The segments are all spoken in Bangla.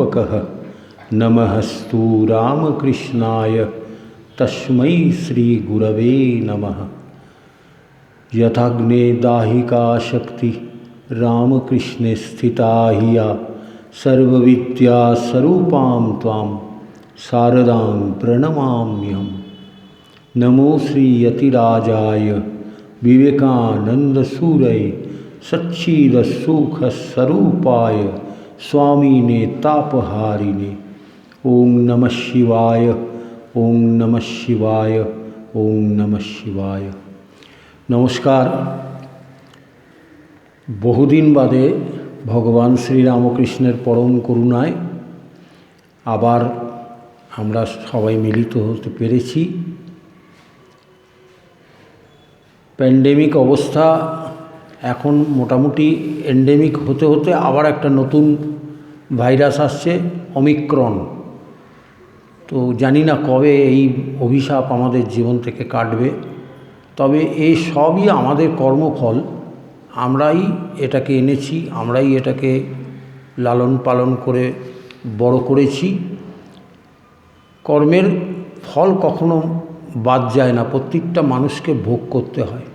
निरूपकः नमस्तु रामकृष्णाय तस्मै श्रीगुरवे नमः। यथाग्ने दाहिका शक्ति रामकृष्णे स्थिता हिया सर्वविद्या स्वरूपां त्वां शारदां प्रणमाम्यहम्। नमो श्री यतिराजाय विवेकानंदसूरये सच्चिदसुखस्वरूपाय स्वामिने तापहारिणे। ओम नमः शिवाय, ओम नमः शिवाय, ओम नमः शिवाय। नमस्कार। बहुदिन बादे भगवान श्री रामकृष्णेर परम करुणाय आबार आमरा सबाई मिलित होते पेरेछि। पैंडेमिक अवस्था एखन मोटामुटी एंडेमिक होते होते आबार एक नतून भाइरास आसছে ओमिक्रन। तो जानी ना कबे এই অভিশাপ আমাদের জীবন থেকে কাটবে। তবে এই সবই আমাদের কর্মফল। আমরাই এটাকে এনেছি, আমরাই এটাকে লালন পালন করে বড় করেছি। কর্মের ফল কখনো বাদ যায় না, প্রত্যেকটা মানুষকে ভোগ করতে হয়।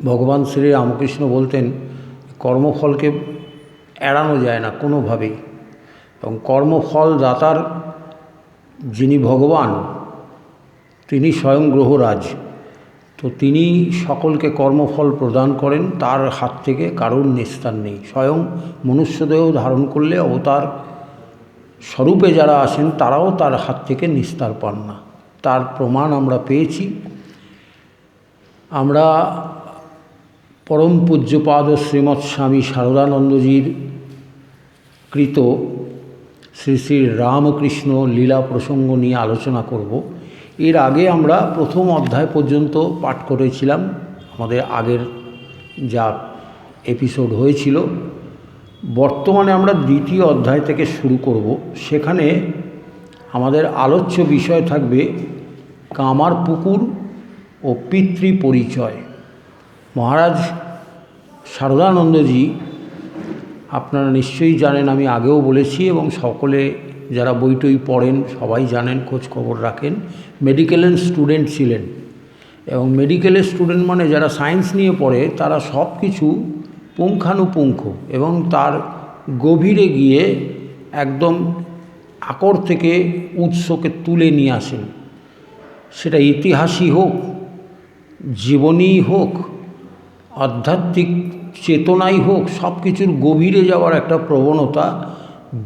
ভগবান শ্রী রামকৃষ্ণ বলতেন কর্মফলকে এড়ানো যায় না কোনোভাবেই, এবং কর্মফল দাতার যিনি ভগবান তিনি স্বয়ং গ্রহরাজ। তো তিনি সকলকে কর্মফল প্রদান করেন, তার হাত থেকে কারোর নিস্তার নেই। স্বয়ং মনুষ্যদেহ ধারণ করলে অবতার স্বরূপে যারা আসেন তারাও তার হাত থেকে নিস্তার পান না। তার প্রমাণ আমরা পেয়েছি। আমরা परम पूज्यपाद श्रीमৎ स्वामी शारदानंदजीर कृत श्री श्री रामकृष्ण लीला प्रसंग निये आलोचना करब। एर आगे आमरा प्रथम अध्याय पर्यन्त पाठ करेछिलाम। आमादेर आगेर जा एपिसोड हयेछिलो, बर्तमाने आमरा द्वितीय अध्याय थेके शुरू करब। सेखाने आमादेर आलोच्य विषय थाकबे कामार पुकुर ओ पितृ परिचय। महाराज शारदानंदजी आपनारा निश्चयई जानें, आमी आगेও বলেছি এবং সকলে যারা বইটই পড়েন সবাই জানেন, খোঁজ খবর রাখেন। মেডিকেলের স্টুডেন্ট ছিলেন, এবং মেডিকেলের স্টুডেন্ট মানে যারা সায়েন্স নিয়ে পড়ে তারা সব কিছু পুঙ্খানুপুঙ্খ এবং তার গভীরে গিয়ে একদম আকর থেকে উৎসকে তুলে নিয়ে আসেন। সেটা ইতিহাসই হোক, জীবনী হোক, आध्यात्मिक चेतनाई होक, सब किछुर गभीरे जावार एक प्रवणता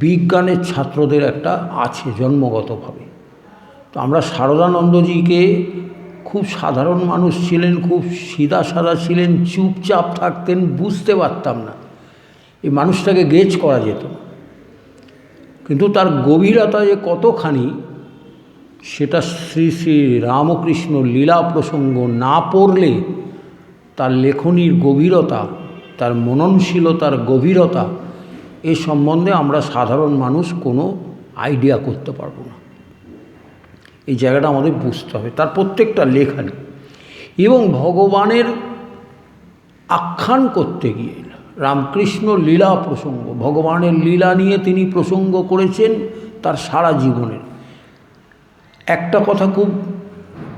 विज्ञानेर छात्रदेर एक आछे जन्मगतभावे। तो आमरा शारदानंदजीके खूब साधारण मानुष छिलेन, खूब सीधा सादा छिलेन, चुपचाप थाकतेन, बुझते पारताम ना, এই মানুষটাকে গেজ করা যেত না। কিন্তু তার গভীরতা যে কতখানি সেটা শ্রী শ্রী রামকৃষ্ণ লীলা প্রসঙ্গ না পড়লে তার লেখনীর গভীরতা, তার মননশীলতার গভীরতা এ সম্বন্ধে আমরা সাধারণ মানুষ কোনো আইডিয়া করতে পারবো না। এই জায়গাটা আমাদের বুঝতে হবে তার প্রত্যেকটা লেখানি। এবং ভগবানের আখ্যান করতে গিয়ে রামকৃষ্ণ লীলা প্রসঙ্গ, ভগবানের লীলা নিয়ে তিনি প্রসঙ্গ করেছেন তার সারা জীবনের। একটা কথা খুব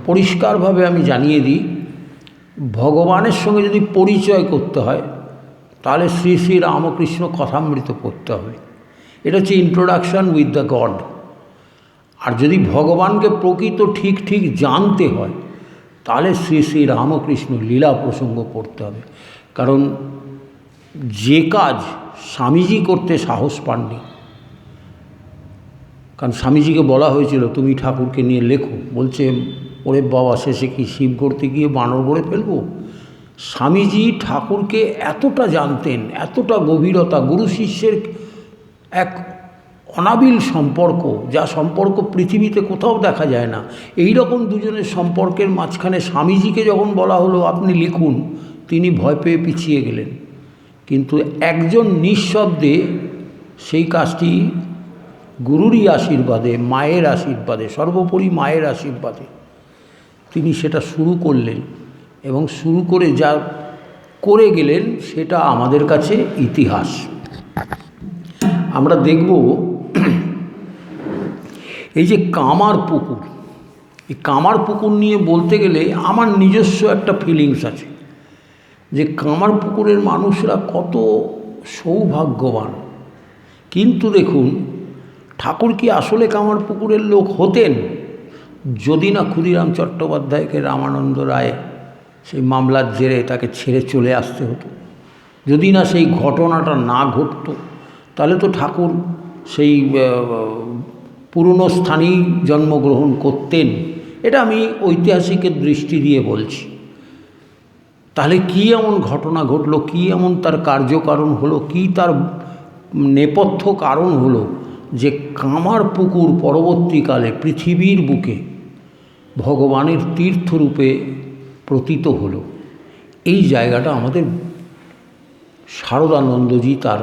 পরিষ্কারভাবে আমি জানিয়ে দিই, ভগবানের সঙ্গে যদি পরিচয় করতে হয় তাহলে শ্রী শ্রী রামকৃষ্ণ কথামৃত পড়তে হবে। এটা হচ্ছে ইন্ট্রোডাকশন উইথ দ্য গড। আর যদি ভগবানকে প্রকৃত ঠিক ঠিক জানতে হয় তাহলে শ্রী শ্রী রামকৃষ্ণ লীলা প্রসঙ্গ পড়তে হবে। কারণ যে কাজ স্বামীজি করতে সাহস পাননি, কারণ স্বামীজিকে বলা হয়েছিল তুমি ঠাকুরকে নিয়ে লেখো, বলছে ওরে বাবা শেষে কি শিব করতে গিয়ে বানর গড়ে ফেলবো। স্বামীজি ঠাকুরকে এতটা জানতেন, এতটা গভীরতা, গুরু শিষ্যের এক অনাবিল সম্পর্ক, যা সম্পর্ক পৃথিবীতে কোথাও দেখা যায় না। এই রকম দুজনের সম্পর্কের মাঝখানে স্বামীজিকে যখন বলা হলো আপনি লিখুন, তিনি ভয় পেয়ে পিছিয়ে গেলেন। কিন্তু একজন নিঃশব্দে সেই কাজটি গুরুরই আশীর্বাদে, মায়ের আশীর্বাদে, সর্বোপরি মায়ের আশীর্বাদে তিনি সেটা শুরু করলেন, এবং শুরু করে যা করে গেলেন সেটা আমাদের কাছে ইতিহাস। আমরা দেখব এই যে কামার পুকুর, এই কামার পুকুর নিয়ে বলতে গেলে আমার নিজস্ব একটা ফিলিংস আছে যে কামার পুকুরের মানুষরা কত সৌভাগ্যবান। কিন্তু দেখুন, ঠাকুর কি আসলে কামার পুকুরের লোক হতেন? যদি না ক্ষুদিরাম চট্টোপাধ্যায়কে রামানন্দ রায় সেই মামলার জেরে তাকে ছেড়ে চলে আসতে হতো, যদি না সেই ঘটনাটা না ঘটতো, তাহলে তো ঠাকুর সেই পুরনো স্থানেই জন্মগ্রহণ করতেন। এটা আমি ঐতিহাসিকের দৃষ্টি দিয়ে বলছি। তাহলে কী এমন ঘটনা ঘটলো, কী এমন তার কার্যকারণ হলো, কী তার নেপথ্য কারণ হলো যে কামার পুকুর পরবর্তীকালে পৃথিবীর বুকে ভগবানের তীর্থরূপে প্রতীত হলো। এই জায়গাটা আমাদের শারদানন্দজি তার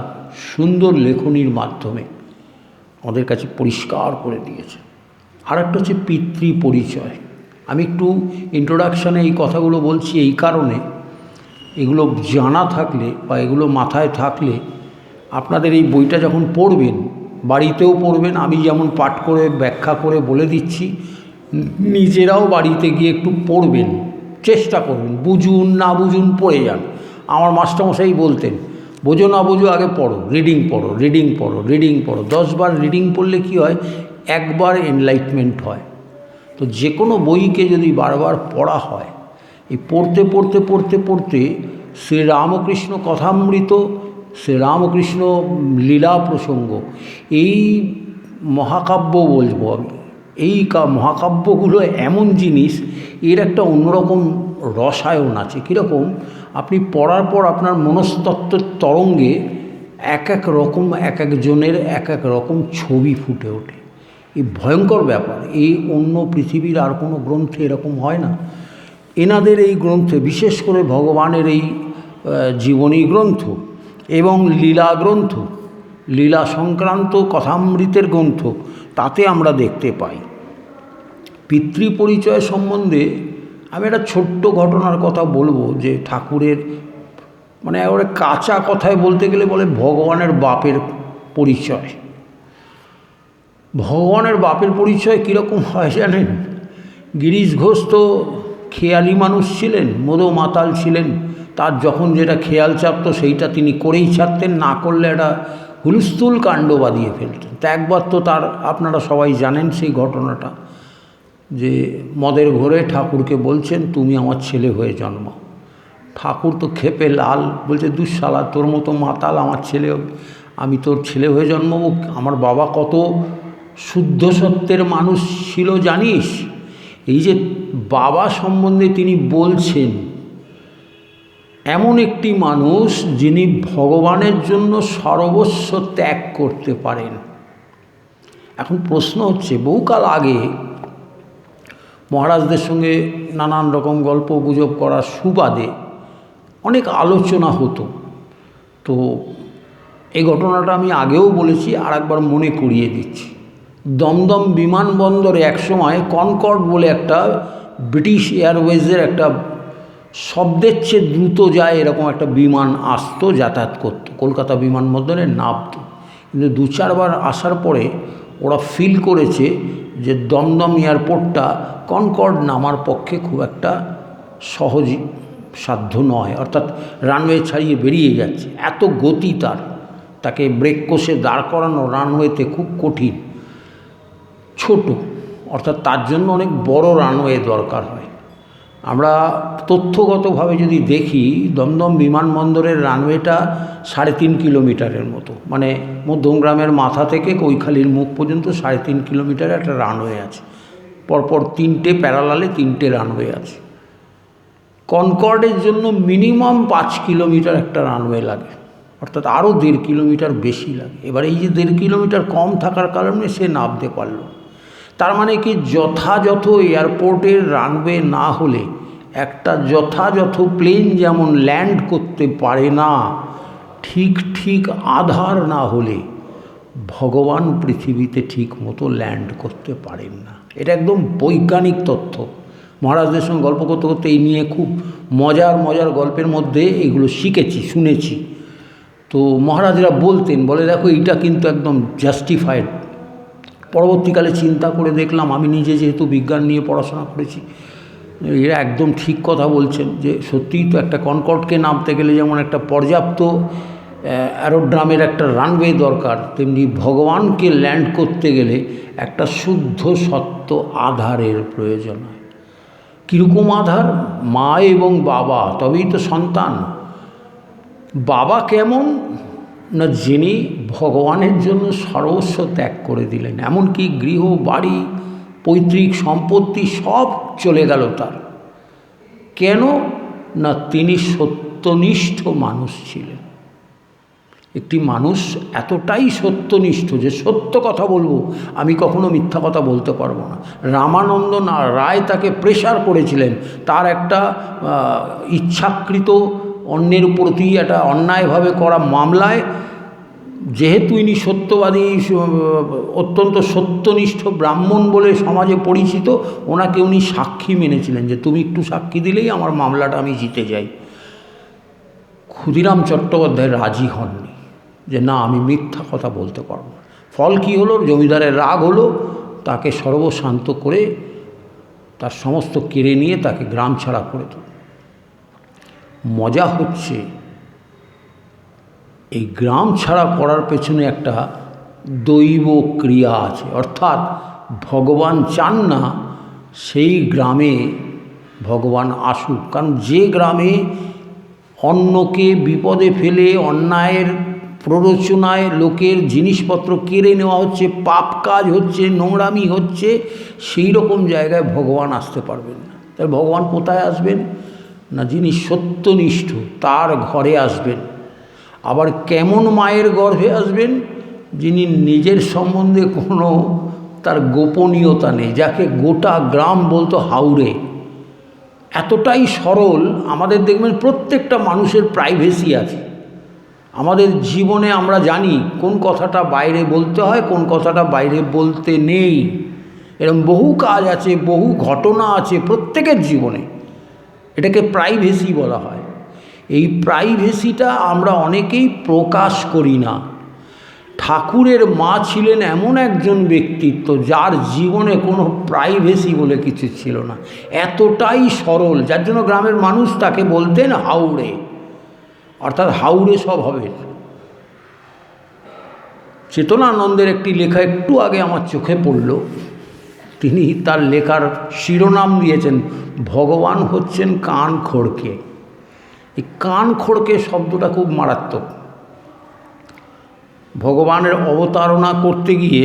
সুন্দর লেখনীর মাধ্যমে আমাদের কাছে পরিষ্কার করে দিয়েছে। আর একটা হচ্ছে পিতৃ পরিচয়। আমি একটু ইন্ট্রোডাকশানে এই কথাগুলো বলছি এই কারণে, এগুলো জানা থাকলে বা এগুলো মাথায় থাকলে আপনাদের এই বইটা যখন পড়বেন, বাড়িতেও পড়বেন, আমি যেমন পাঠ করে ব্যাখ্যা করে বলে দিচ্ছি, নিজেরাও বাড়িতে গিয়ে একটু পড়বেন, চেষ্টা করবেন, বুঝুন না বুঝুন পড়ে যান। আমার মাস্টারমশাই বলতেন, বোঝো না বোঝো আগে পড়ো, রিডিং পড়ো, রিডিং পড়ো, রিডিং পড়ো। 10 বার রিডিং পড়লে কি হয়, একবার এনলাইটমেন্ট হয়। তো যে কোনো বইকে যদি বারবার পড়া হয়, এই পড়তে পড়তে পড়তে পড়তে শ্রীরামকৃষ্ণ কথামৃত, শ্রীরামকৃষ্ণ লীলা প্রসঙ্গ, এই মহাকাব্য বলবো আমি, এই মহাকাব্যগুলো এমন জিনিস, এর একটা অন্যরকম রসায়ন আছে। কীরকম, আপনি পড়ার পর আপনার মনস্তত্ত্বের তরঙ্গে এক এক রকম, এক একজনের এক এক রকম ছবি ফুটে ওঠে। এই ভয়ঙ্কর ব্যাপার, এই অন্য পৃথিবীর আর কোনো গ্রন্থে এরকম হয় না। এনাদের এই গ্রন্থে, বিশেষ করে ভগবানের এই জীবনী গ্রন্থ এবং লীলা গ্রন্থ, লীলা সংক্রান্ত কথামৃতের গ্রন্থ, তাতে আমরা দেখতে পাই। পিতৃ পরিচয় সম্বন্ধে আমি একটা ছোট্ট ঘটনার কথা বলবো, যে ঠাকুরের মানে একেবারে কাঁচা কথায় বলতে গেলে বলে ভগবানের বাপের পরিচয়। ভগবানের বাপের পরিচয় কীরকম হয় জানেন? গিরিশ ঘোষ তো খেয়ালি মানুষ ছিলেন, মদো মাতাল ছিলেন। তার যখন যেটা খেয়াল চাপতো সেইটা তিনি করেই ছাড়তেন, না করলে একটা হুলস্থুল কাণ্ড বাঁধিয়ে ফেলতেন। তা একবার তো তার, আপনারা সবাই জানেন সেই ঘটনাটা, যে মদের ঘোরে ঠাকুরকে বলছেন তুমি আমার ছেলে হয়ে জন্মাও। ঠাকুর তো ক্ষেপে লাল, বলছে দুঃশালা, তোর মতো মাতাল আমার ছেলে হবে, আমি তোর ছেলে হয়ে জন্মাবো? আমার বাবা কত শুদ্ধ সত্যের মানুষ ছিল জানিস? এই যে বাবা সম্বন্ধে তিনি বলছেন, এমন একটি মানুষ যিনি ভগবানের জন্য সর্বস্ব ত্যাগ করতে পারেন। এখন প্রশ্ন হচ্ছে, বহুকাল আগে মহারাজদের সঙ্গে নানান রকম গল্প গুজব করার সুবাদে অনেক আলোচনা হতো। তো এই ঘটনাটা আমি আগেও বলেছি, আর একবার মনে করিয়ে দিচ্ছি। দমদম বিমানবন্দরে একসময় কনকর্ড বলে একটা ব্রিটিশ এয়ারওয়েজের একটা শব্দের চেয়ে দ্রুত যায় এরকম একটা বিমান আসতো, যাতায়াত করতো, কলকাতা বিমানবন্দরে নামতো। কিন্তু 2-4 বার আসার পরে ওরা ফিল করেছে যে দমদম এয়ারপোর্টটা কনকর্ড নামার পক্ষে খুব একটা সহজ সাধ্য নয়, অর্থাৎ রানওয়ে ছাড়িয়ে বেরিয়ে যাচ্ছে, এত গতি তার, তাকে ব্রেক কষে দাঁড় করানো রানওয়েতে খুব কঠিন, ছোট, অর্থাৎ তার জন্য অনেক বড় রানওয়ে দরকার হয়। আমরা তথ্যগতভাবে যদি দেখি, দমদম বিমানবন্দরের রানওয়েটা 3.5 কিলোমিটারের মতো, মানে মধ্যমগ্রামের মাথা থেকে কৈখালির মুখ পর্যন্ত 3.5 কিলোমিটারের একটা রানওয়ে আছে। পরপর 3টে প্যারালালে 3টে রানওয়ে আছে। কনকর্ডের জন্য মিনিমাম 5 কিলোমিটার একটা রানওয়ে লাগে, অর্থাৎ আরও 1.5 কিলোমিটার বেশি লাগে। এবার এই যে 1.5 কিলোমিটার কম থাকার কারণে সে নামতে পারল। তার মানে কি, যথাযথ এয়ারপোর্টের রানওয়ে না হলে একটা যথাযথ প্লেন যেমন ল্যান্ড করতে পারে না, ঠিক ঠিক আধার না হলে ভগবান পৃথিবীতে ঠিক মতো ল্যান্ড করতে পারেন না। এটা একদম বৈজ্ঞানিক তথ্য। মহারাজদের সঙ্গে গল্প করতে করতে এই নিয়ে খুব মজার মজার গল্পের মধ্যে এগুলো শিখেছি, শুনেছি। তো মহারাজরা বলতেন, বলে দেখো এইটা কিন্তু একদম জাস্টিফাইড। পরবর্তীকালে চিন্তা করে দেখলাম, আমি নিজে যেহেতু বিজ্ঞান নিয়ে পড়াশোনা করেছি, এরা একদম ঠিক কথা বলছেন যে সত্যিই তো একটা কনকর্ডকে নামতে গেলে যেমন একটা পর্যাপ্ত অ্যারোড্রামের একটা রানওয়ে দরকার, তেমনি ভগবানকে ল্যান্ড করতে গেলে একটা শুদ্ধ সত্য আধারের প্রয়োজন হয়। কীরকম আধার? মা এবং বাবা, তবেই তো সন্তান। বাবা কেমন না, যিনি ভগবানের জন্য সর্বস্ব ত্যাগ করে দিলেন, এমনকি গৃহ বাড়ি পৈতৃক সম্পত্তি সব চলে গেল তার। কেন না, তিনি সত্যনিষ্ঠ মানুষ ছিলেন। একটি মানুষ এতটাই সত্যনিষ্ঠ যে সত্য কথা বলবো, আমি কখনো মিথ্যা কথা বলতে পারবো না। রামানন্দ রায় তাকে প্রেশার করেছিলেন, তার একটা ইচ্ছাকৃত অন্যের প্রতি একটা অন্যায়ভাবে করা মামলায়, যেহেতু ইনি সত্যবাদী, অত্যন্ত সত্যনিষ্ঠ ব্রাহ্মণ বলে সমাজে পরিচিত, ওনাকে উনি সাক্ষী মেনেছিলেন যে তুমি একটু সাক্ষী দিলেই আমার মামলাটা আমি জিতে যাই। ক্ষুদিরাম চট্টোপাধ্যায় রাজি হননি যে না, আমি মিথ্যা কথা বলতে পারবো না। ফল কী হলো? জমিদারের রাগ হলো, তাকে সর্বশান্ত করে তার সমস্ত কেড়ে নিয়ে তাকে গ্রাম ছাড়া করে দিল। মজা হচ্ছে, এই গ্রাম ছাড়া করার পেছনে একটা দৈব ক্রিয়া আছে, অর্থাৎ ভগবান চান না সেই গ্রামে ভগবান আসুক। কারণ যে গ্রামে অন্যকে বিপদে ফেলে অন্যায়ের প্ররোচনায় লোকের জিনিসপত্র কেড়ে নেওয়া হচ্ছে, পাপ কাজ হচ্ছে, নোংরামি হচ্ছে, সেই রকম জায়গায় ভগবান আসতে পারবেন না। তাই ভগবান কোথায় আসবেন না, যিনি সত্যনিষ্ঠ তার ঘরে আসবেন। আবার কেমন মায়ের গর্ভে আসবেন? যিনি নিজের সম্বন্ধে কোনো তার গোপনীয়তা নেই, যাকে গোটা গ্রাম বলতো হাউড়ে। এতটাই সরল। আমাদের দেখবেন প্রত্যেকটা মানুষের প্রাইভেসি আছে। আমাদের জীবনে আমরা জানি কোন কথাটা বাইরে বলতে হয়, কোন কথাটা বাইরে বলতে নেই। এরকম বহু কাজ আছে, বহু ঘটনা আছে প্রত্যেকের জীবনে। এটাকে প্রাইভেসি বলা হয়। এই প্রাইভেসিটা আমরা অনেকেই প্রকাশ করি না। ঠাকুরের মা ছিলেন এমন একজন ব্যক্তিত্ব যার জীবনে কোনো প্রাইভেসি বলে কিছু ছিল না, এতটাই সরল, যার জন্য গ্রামের মানুষ তাকে বলতেন হাউড়ে, অর্থাৎ হাউড়ে স্বভাবের। চেতনানন্দের একটি লেখা একটু আগে আমার চোখে পড়ল। তিনি তার লেখার শিরোনাম দিয়েছেন ভগবান হচ্ছেন কান খড়কে। এই কান খড়কে শব্দটা খুব মারাত্মক। ভগবানের অবতারণা করতে গিয়ে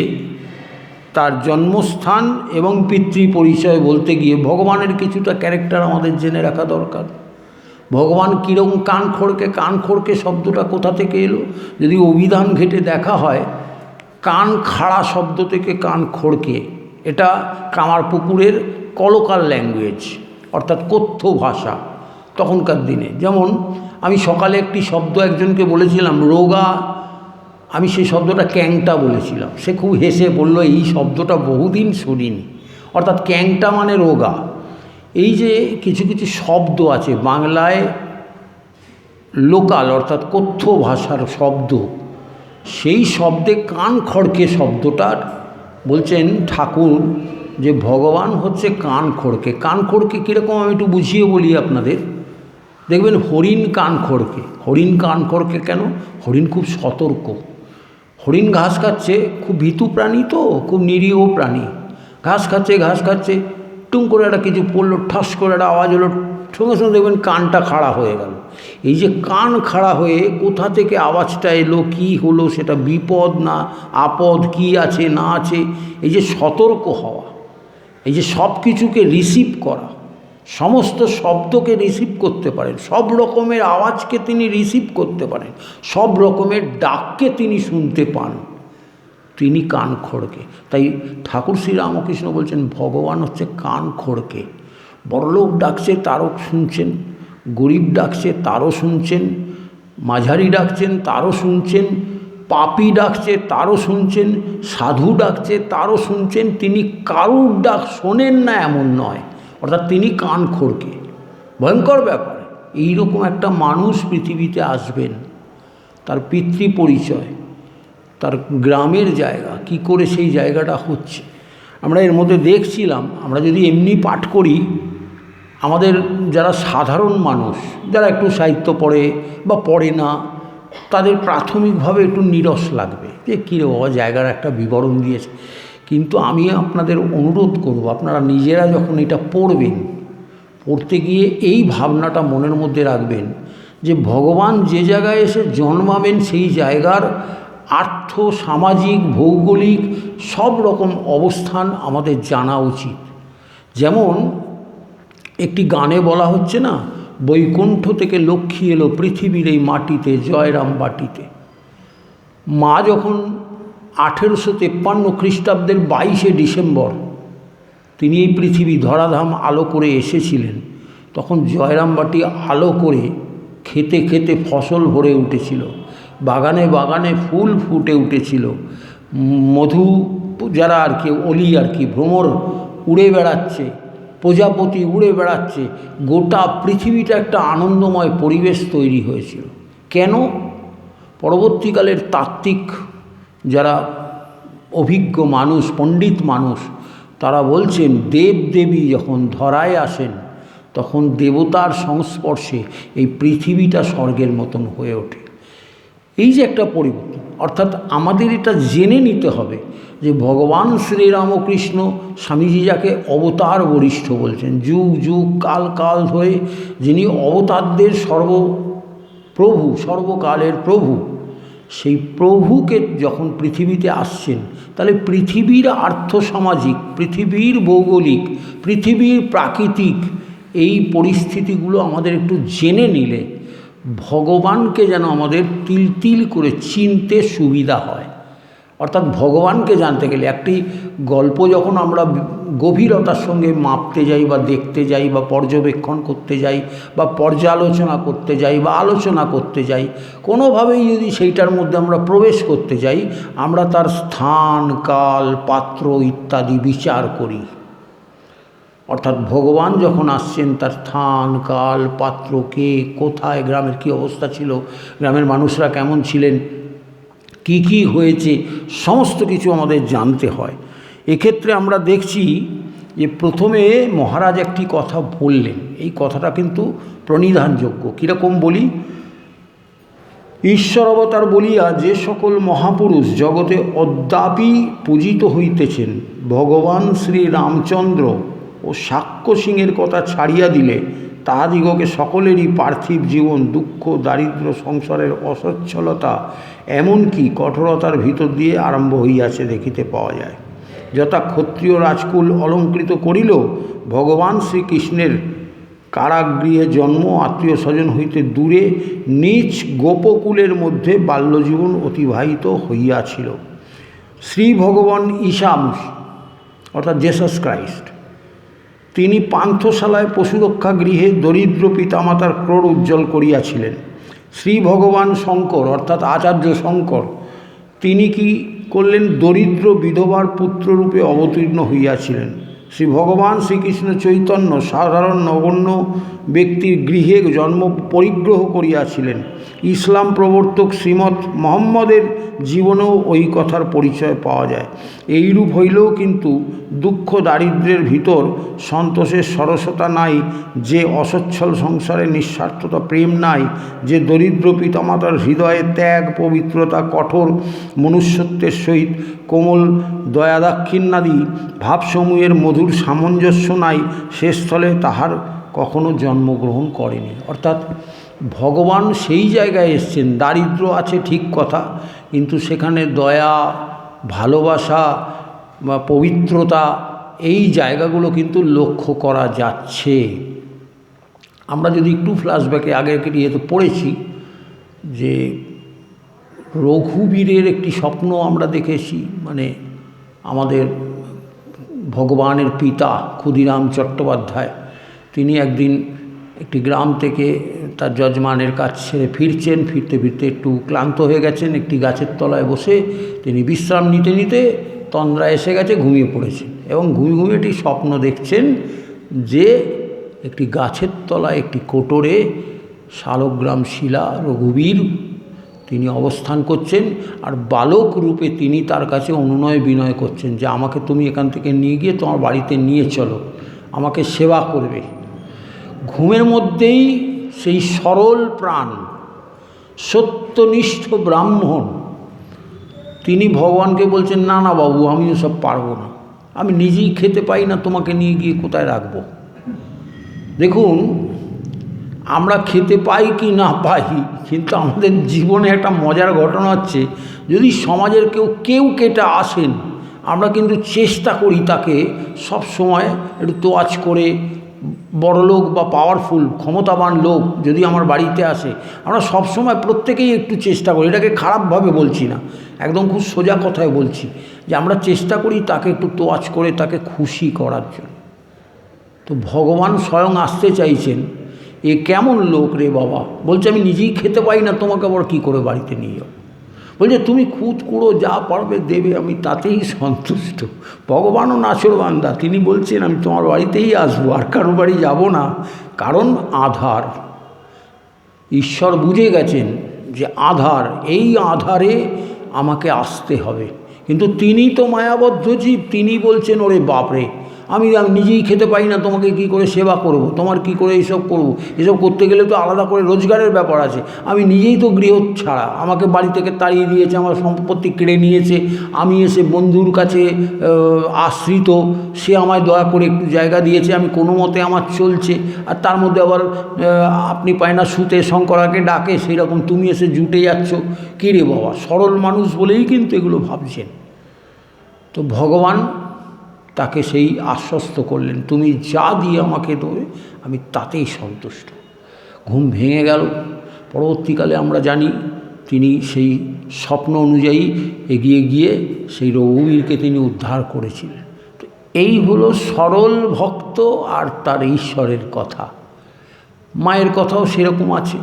তার জন্মস্থান এবং পিতৃ পরিচয় বলতে গিয়ে ভগবানের কিছুটা ক্যারেক্টার আমাদের জেনে রাখা দরকার। ভগবান কীরকম কান খড়কে? কান খড়কে শব্দটা কোথা থেকে এলো? যদি অভিধান ঘেঁটে দেখা হয়, কান খাড়া শব্দ থেকে কান খড়কে, এটা কামারপুকুরের কলোকাল ল্যাঙ্গুয়েজ, অর্থাৎ কথ্য ভাষা তখনকার দিনে। যেমন আমি সকালে একটি শব্দ একজনকে বলেছিলাম রোগা, আমি সেই শব্দটা ক্যাংটা বলেছিলাম। সে খুব হেসে বলল এই শব্দটা বহুদিন শুনিনি। অর্থাৎ ক্যাংটা মানে রোগা। এই যে কিছু কিছু শব্দ আছে বাংলায় লোকাল অর্থাৎ কথ্য ভাষার শব্দ, সেই শব্দে কান খড়কে শব্দটার বলছেন ঠাকুর যে ভগবান হচ্ছে কান খড়কে। কান খড়কে কীরকম আমি একটু বুঝিয়ে বলি আপনাদের। দেখবেন হরিণ কান খড়কে। হরিণ কান খড়কে কেন? হরিণ খুব সতর্ক। হরিণ ঘাস খাচ্ছে, খুব ভীতু প্রাণী তো, খুব নিরীহ প্রাণী। ঘাস খাচ্ছে, টুং করে একটা কিছু পড়লো, ঠাস করে একটা আওয়াজ হলো, সঙ্গে সঙ্গে দেখবেন কানটা খাড়া হয়ে গেল। এই যে কান খাড়া হয়ে কোথা থেকে আওয়াজটা এলো, কি হলো, সেটা বিপদ না আপদ, কি আছে না আছে, এই যে সতর্ক হওয়া, এই যে সব কিছুকে রিসিভ করা, সমস্ত শব্দকে রিসিভ করতে পারেন, সব রকমের আওয়াজকে তিনি রিসিভ করতে পারেন, সব রকমের ডাককে তিনি শুনতে পান, তিনি কান খড়কে। তাই ঠাকুর শ্রী রামকৃষ্ণ বলছেন ভগবান হচ্ছে কান খড়কে। বড়লোক ডাকছে তারও শুনছেন, গরিব ডাকছে তারও শুনছেন, মাঝারি ডাকছেন তারও শুনছেন, পাপী ডাকছে তারও শুনছেন, সাধু ডাকছে তারও শুনছেন। তিনি কারুর ডাক শোনেন না এমন নয়, অর্থাৎ তিনি কান খড়কে। ভয়ঙ্কর ব্যাপার। এইরকম একটা মানুষ পৃথিবীতে আসবেন, তার পিতৃ পরিচয়, তার গ্রামের জায়গা, কি করে সেই জায়গাটা হচ্ছে। আমরা এর মধ্যে দেখছিলাম, আমরা যদি এমনি পাঠ করি, আমাদের যারা সাধারণ মানুষ, যারা একটু সাহিত্য পড়ে বা পড়ে না, তাদের প্রাথমিকভাবে একটু নিরস লাগবে যে কী রে বাবা, জায়গার একটা বিবরণ দিয়েছে। কিন্তু আমি আপনাদের অনুরোধ করব, আপনারা নিজেরা যখন এটা পড়বেন, পড়তে গিয়ে এই ভাবনাটা মনের মধ্যে রাখবেন যে ভগবান যে জায়গায় এসে জন্মাবেন সেই জায়গার আর্থ, সামাজিক, ভৌগোলিক সব রকম অবস্থান আমাদের জানা উচিত। যেমন একটি গানে বলা হচ্ছে না, বৈকুণ্ঠ থেকে লক্ষ্মী এলো পৃথিবীর এই মাটিতে, জয়রাম বাটিতে। মা যখন 1853 খ্রিস্টাব্দের 22শে ডিসেম্বর তিনি এই পৃথিবী ধরাধাম আলো করে এসেছিলেন, তখন জয়রামবাটি আলো করে খেতে খেতে ফসল ভরে উঠেছিল, বাগানে বাগানে ফুল ফুটে উঠেছিল, মধু যারা আর কি অলি আর কি ভ্রমর উড়ে বেড়াচ্ছে, প্রজাপতি উড়ে বেড়াচ্ছে, গোটা পৃথিবীটা একটা আনন্দময় পরিবেশ তৈরি হয়েছিল। কেন? পরবর্তীকালের তাত্ত্বিক যারা অভিজ্ঞ মানুষ, পণ্ডিত মানুষ, তারা বলছেন দেবদেবী যখন ধরায় আসেন তখন দেবতার সংস্পর্শে এই পৃথিবীটা স্বর্গের মতন হয়ে ওঠে। এই যে একটা পরিবর্তন, অর্থাৎ আমাদের এটা জেনে নিতে হবে যে ভগবান শ্রীরামকৃষ্ণ, স্বামীজি যাকে অবতার বরিষ্ঠ বলছেন, যুগ যুগ কাল কাল ধরে যিনি অবতারদের সর্বপ্রভু, সর্বকালের প্রভু, সেই প্রভুকে যখন পৃথিবীতে আসছেন, তাহলে পৃথিবীর আর্থসামাজিক, পৃথিবীর ভৌগোলিক, পৃথিবীর প্রাকৃতিক এই পরিস্থিতিগুলো আমাদের একটু জেনে নিলে ভগবানকে যেন আমাদের তিল তিল করে চিনতে সুবিধা হয়। অর্থাৎ ভগবানকে জানতে গেলে একটি গল্প যখন আমরা গভীরতার সঙ্গে মাপতে যাই বা দেখতে যাই বা পর্যবেক্ষণ করতে যাই বা পর্যালোচনা করতে যাই বা আলোচনা করতে যাই, কোনোভাবেই যদি সেইটার মধ্যে আমরা প্রবেশ করতে যাই, আমরা তার স্থান, কাল, পাত্র ইত্যাদি বিচার করি। অর্থাৎ ভগবান যখন আসছেন তার স্থান, কাল, পাত্র, কে, কোথায়, গ্রামের কী অবস্থা ছিল, গ্রামের মানুষরা কেমন ছিলেন, কি কি হয়েছে, সমস্ত কিছু আমাদের জানতে হয়। এক্ষেত্রে আমরা দেখছি যে প্রথমে মহারাজ একটি কথা বললেন, এই কথাটা কিন্তু প্রণিধানযোগ্য। কীরকম বলি? ঈশ্বর অবতার বলিয়া যে সকল মহাপুরুষ জগতে অদ্যাপি পূজিত হইতেছেন, ভগবান শ্রী রামচন্দ্র ও সাক্ষ্য সিংহের কথা ছাড়িয়া দিলে তাহাদিগকে সকলেরই পার্থিব জীবন, দুঃখ, দারিদ্র, সংসারের অসচ্ছলতা, এমনকি কঠোরতার ভিতর দিয়ে আরম্ভ হইয়াছে দেখিতে পাওয়া যায়। যথা ক্ষত্রিয় রাজকুল অলঙ্কৃত করিল, ভগবান শ্রীকৃষ্ণের কারাগৃহে জন্ম, আত্মীয় স্বজন হইতে দূরে নিজ গোপকুলের মধ্যে বাল্যজীবন অতিবাহিত হইয়াছিল। শ্রী ভগবান ঈশা অর্থাৎ জেসাস ক্রাইস্ট, তিনি পান্থশালায় পশুরক্ষা গৃহে দরিদ্র পিতামাতার ক্রোড় উজ্জ্বল করিয়াছিলেন। শ্রী ভগবান শঙ্কর অর্থাৎ আচার্য শঙ্কর, তিনি কি করলেন? দরিদ্র বিধবার পুত্ররূপে অবতীর্ণ হইয়াছিলেন। শ্রী ভগবান শ্রীকৃষ্ণ চৈতন্য সাধারণ নগণ্য ব্যক্তির গৃহে জন্ম পরিগ্রহ করিয়াছিলেন। ইসলাম প্রবর্তক শ্রীমৎ মোহাম্মদের জীবনেও ওই কথার পরিচয় পাওয়া যায়। এইরূপ হইলেও কিন্তু দুঃখ দারিদ্র্যের ভিতর সন্তোষের সরসতা নাই, যে অসচ্ছল সংসারে নিঃস্বার্থতা প্রেম নাই, যে দরিদ্র পিতামাতার হৃদয়ে ত্যাগ, পবিত্রতা, কঠোর মনুষ্যত্বের সহিত কোমল দয়াদাক্ষিণ্যাদি ভাবসমূহের মধুর সামঞ্জস্য নাই, সে স্থলে তাহার কখনো জন্মগ্রহণ করেনি। অর্থাৎ ভগবান সেই জায়গায় এসছেন, দারিদ্র আছে ঠিক কথা, কিন্তু সেখানে দয়া, ভালোবাসা বা পবিত্রতা, এই জায়গাগুলো কিন্তু লক্ষ্য করা যাচ্ছে। আমরা যদি একটু ফ্ল্যাশব্যাকে আগের ইয়েতে পড়েছি যে রঘুবীরের একটি স্বপ্ন আমরা দেখেছি, মানে আমাদের ভগবানের পিতা ক্ষুদিরাম চট্টোপাধ্যায়, তিনি একদিন একটি গ্রাম থেকে তার যজমানের কাছ ছেড়ে ফিরছেন, ফিরতে ফিরতে একটু ক্লান্ত হয়ে গেছেন, একটি গাছের তলায় বসে তিনি বিশ্রাম নিতে নিতে তন্দ্রা এসে গেছে, ঘুমিয়ে পড়েছেন এবং ঘুমিয়ে ঘুমিয়ে একটি স্বপ্ন দেখছেন যে একটি গাছের তলায় একটি কোটরে শালগ্রাম শিলা রঘুবীর তিনি অবস্থান করছেন, আর বালক রূপে তিনি তার কাছে অনুনয় বিনয় করছেন যে আমাকে তুমি এখান থেকে নিয়ে গিয়ে তোমার বাড়িতে নিয়ে চলো, আমাকে সেবা করবে। ঘুমের মধ্যেই সেই সরল প্রাণ সত্যনিষ্ঠ ব্রাহ্মণ তিনি ভগবানকে বলছেন, না না বাবু, আমি ওসব পারবো না, আমি নিজেই খেতে পাই না, তোমাকে নিয়ে গিয়ে কোথায় রাখবো। দেখুন, আমরা খেতে পাই কি না পাই, কিন্তু আমাদের জীবনে একটা মজার ঘটনা হচ্ছে, যদি সমাজের কেউ কেটে আসেন, আমরা কিন্তু চেষ্টা করি তাকে সব সময় একটু তোয়াজ করে, বড়লোক বা পাওয়ারফুল ক্ষমতাবান লোক যদি আমার বাড়িতে আসে, আমরা সব সময় প্রত্যেকেই একটু চেষ্টা করি, এটাকে খারাপভাবে বলছি না, একদম খুব সোজা কথায় বলছি, যে আমরা চেষ্টা করি তাকে একটু তোয়াজ করে তাকে খুশি করার জন্য। তো ভগবান স্বয়ং আসতে চাইছেন, এ কেমন লোক রে বাবা, বলছে আমি নিজেই খেতে পাই না, তোমাকে আবার কী করে বাড়িতে নিয়ে যাও। বলছে তুমি খুদ কুড়ো যা পারবে দেবে, আমি তাতেই সন্তুষ্ট। ভগবানও নাছোড়বান্দা, তিনি বলছেন আমি তোমার বাড়িতেই আসবো, আর কারো বাড়ি যাব না। কারণ আধার, ঈশ্বর বুঝে গেছেন যে আধার, এই আধারে আমাকে আসতে হবে। কিন্তু তিনি তো মায়াবদ্ধ জীব, তিনি বলছেন ওরে বাপরে, আমি নিজেই খেতে পাই না, তোমাকে কি করে সেবা করব, তোমার কি করে এইসব করব, এসব করতে গেলে তো আলাদা করে রোজগারের ব্যাপার আছে, আমি নিজেই তো গৃহ ছাড়া, আমাকে বাড়ি থেকে তাড়িয়ে দিয়েছে, আমার সম্পত্তি কেড়ে নিয়েছে, আমি এসে বন্ধুর কাছে আশ্রিত, সে আমায় দয়া করে একটু জায়গা দিয়েছে, আমি কোনো মতে আমার চলছে, আর তার মধ্যে আবার আপনি পায় না শুতে শঙ্করাকে ডাকে, সেই রকম তুমি এসে জুটে যাচ্ছ, কী রে বাবা। সরল মানুষ বলেই কিন্তু এগুলো ভাবছেন। তো ভগবান তাকে সেই আশ্বস্ত করলেন, তুমি যা দিয়ে আমাকে দেবে আমি তাতেই সন্তুষ্ট। ঘুম ভেঙে গেল। পরবর্তীকালে আমরা জানি তিনি সেই স্বপ্ন অনুযায়ী এগিয়ে গিয়ে সেই রঘুবীরকে তিনি উদ্ধার করেছিলেন। তো এই হলো সরল ভক্ত আর তার ঈশ্বরের কথা। মায়ের কথাও সেরকম আছে।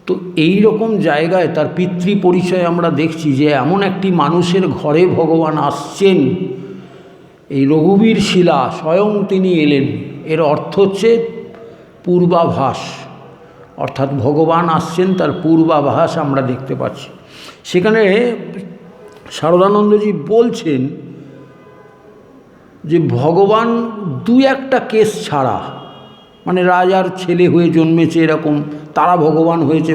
তো এই রকম জায়গায় তার পিতৃ পরিচয় আমরা দেখছি যে এমন একটি মানুষের ঘরে ভগবান আসছেন, এই রঘুবীর শিলা স্বয়ং তিনি এলেন। এর অর্থ হচ্ছে পূর্বাভাস, অর্থাৎ ভগবান আসছেন তার পূর্বাভাস আমরা দেখতে পাচ্ছি। সেখানে শারদানন্দজি বলছেন যে ভগবান দু একটা কেস ছাড়া, মানে রাজার ছেলে হয়ে জন্মেছে এরকম, তারা ভগবান হয়েছে,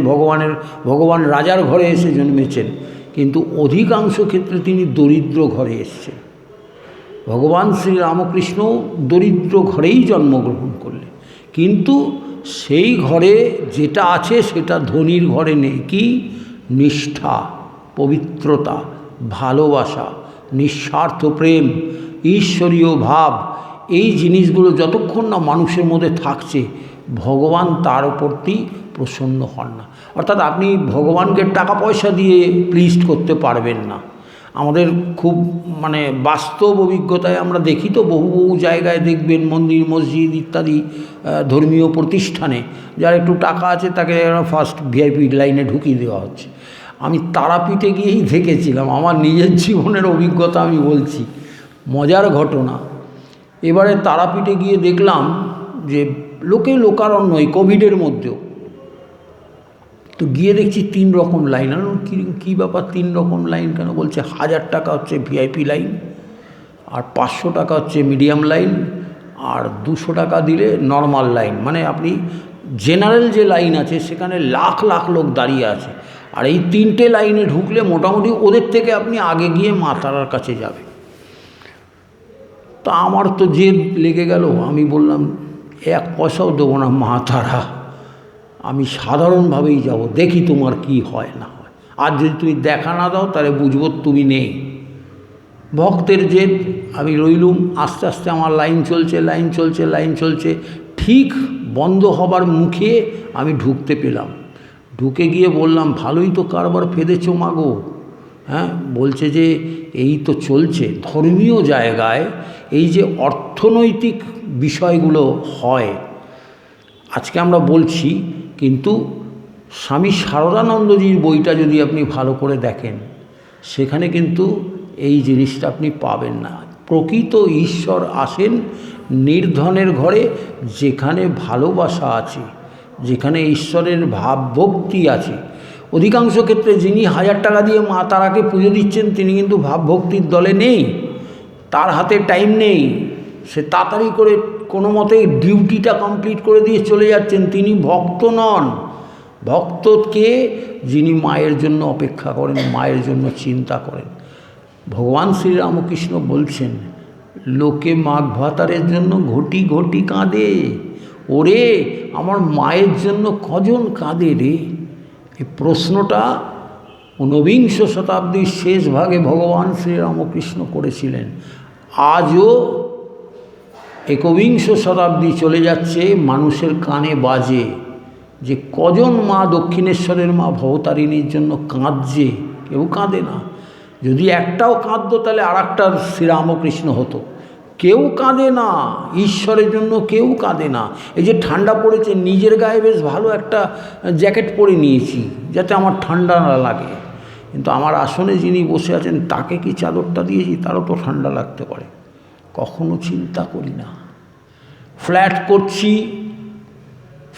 ভগবান রাজার ঘরে এসে জন্মেছেন, কিন্তু অধিকাংশ ক্ষেত্রে তিনি দরিদ্র ঘরে এসেছেন। ভগবান শ্রীরামকৃষ্ণ দরিদ্র ঘরেই জন্মগ্রহণ করলেন, কিন্তু সেই ঘরে যেটা আছে সেটা ধনীর ঘরে নেই। কি? নিষ্ঠা, পবিত্রতা, ভালোবাসা, নিঃস্বার্থ প্রেম, ঈশ্বরীয় ভাব, এই জিনিসগুলো যতক্ষণ না মানুষের মধ্যে থাকছে, ভগবান তার প্রতি প্রসন্ন হন না। অর্থাৎ আপনি ভগবানকে টাকা পয়সা দিয়ে প্লিজড করতে পারবেন না। আমাদের খুব বাস্তব অভিজ্ঞতায় আমরা দেখি তো, বহু জায়গায় দেখবেন মন্দির মসজিদ ইত্যাদি ধর্মীয় প্রতিষ্ঠানে যার একটু টাকা আছে তাকে ফার্স্ট ভিআইপি লাইনে ঢুকিয়ে দেওয়া হচ্ছে। আমি তারাপীঠে গিয়েই দেখেছিলাম, আমার নিজের জীবনের অভিজ্ঞতা আমি বলছি, মজার ঘটনা। এবারে তারাপীঠে গিয়ে দেখলাম যে লোকারণ্য, এই কোভিডের মধ্যেও তো গিয়ে দেখছি 3 রকম লাইন। আর কী ব্যাপার 3 রকম লাইন কেন? বলছে 1000 টাকা হচ্ছে ভিআইপি লাইন, আর 500 টাকা হচ্ছে মিডিয়াম লাইন, আর 200 টাকা দিলে নর্মাল লাইন। মানে আপনি জেনারেল যে লাইন আছে সেখানে লাখ লাখ লোক দাঁড়িয়ে আছে, আর এই 3টে লাইনে ঢুকলে মোটামুটি ওদের থেকে আপনি আগে গিয়ে মা তারার কাছে যাবে। তা আমার তো জেদ লেগে গেল, আমি বললাম 1 পয়সাও দেবো না মা তারা, আমি সাধারণভাবেই যাব, দেখি তোমার কি হয় না হয়, আর যদি তুমি দেখা না দাও তাহলে বুঝবো তুমি নেই। ভক্তের জেদ, আমি রইলুম। আস্তে আস্তে আমার লাইন চলছে, ঠিক বন্ধ হবার মুখে আমি ঢুকতে পেলাম। ঢুকে গিয়ে বললাম, ভালোই তো কারবার ফেদেছো মাগো। হ্যাঁ, বলছে যে এই তো চলছে। ধর্মীয় জায়গায় এই যে অর্থনৈতিক বিষয়গুলো হয় আজকে আমরা বলছি, কিন্তু স্বামী শারদানন্দজির বইটা যদি আপনি ভালো করে দেখেন, সেখানে কিন্তু এই জিনিসটা আপনি পাবেন না। প্রকৃত ঈশ্বর আসেন নির্ধনের ঘরে, যেখানে ভালোবাসা আছে, যেখানে ঈশ্বরের ভাবভক্তি আছে, অধিকাংশ ক্ষেত্রে যিনি 1000 টাকা দিয়ে মা তারাকে পুজো দিচ্ছেন তিনি কিন্তু ভাবভক্তির দলে নেই, তার হাতে টাইম নেই, সে তাড়াতাড়ি করে কোনো মতে ডিউটিটা কমপ্লিট করে দিয়ে চলে যাচ্ছেন। তিনি ভক্ত নন। ভক্তকে যিনি মায়ের জন্য অপেক্ষা করেন, মায়ের জন্য চিন্তা করেন। ভগবান শ্রীরামকৃষ্ণ বলছেন, লোকে মাঘ ভাতারের জন্য ঘটি ঘটি কাঁদে, ওরে আমার মায়ের জন্য কজন কাঁদে রে? এই প্রশ্নটা 19বিংশ শতাব্দীর শেষ ভাগে ভগবান শ্রীরামকৃষ্ণ করেছিলেন। আজও 21বিংশ শতাব্দী চলে যাচ্ছে, মানুষের কানে বাজে যে কজন মা দক্ষিণেশ্বরের মা ভবতারিণীর জন্য কাঁদছে। কেউ কাঁদে না। যদি একটাও কাঁদতো তাহলে আর একটা শ্রীরামকৃষ্ণ হতো। কেউ কাঁদে না, ঈশ্বরের জন্য কেউ কাঁদে না। এই যে ঠান্ডা পড়েছে, নিজের গায়ে বেশ ভালো একটা জ্যাকেট পরে নিয়েছি যাতে আমার ঠান্ডা না লাগে, কিন্তু আমার আসনে যিনি বসে আছেন তাকে কি চাদরটা দিয়েছি? তারও তো ঠান্ডা লাগতে পারে। কখনো চিন্তা করি না। ফ্ল্যাট করছি,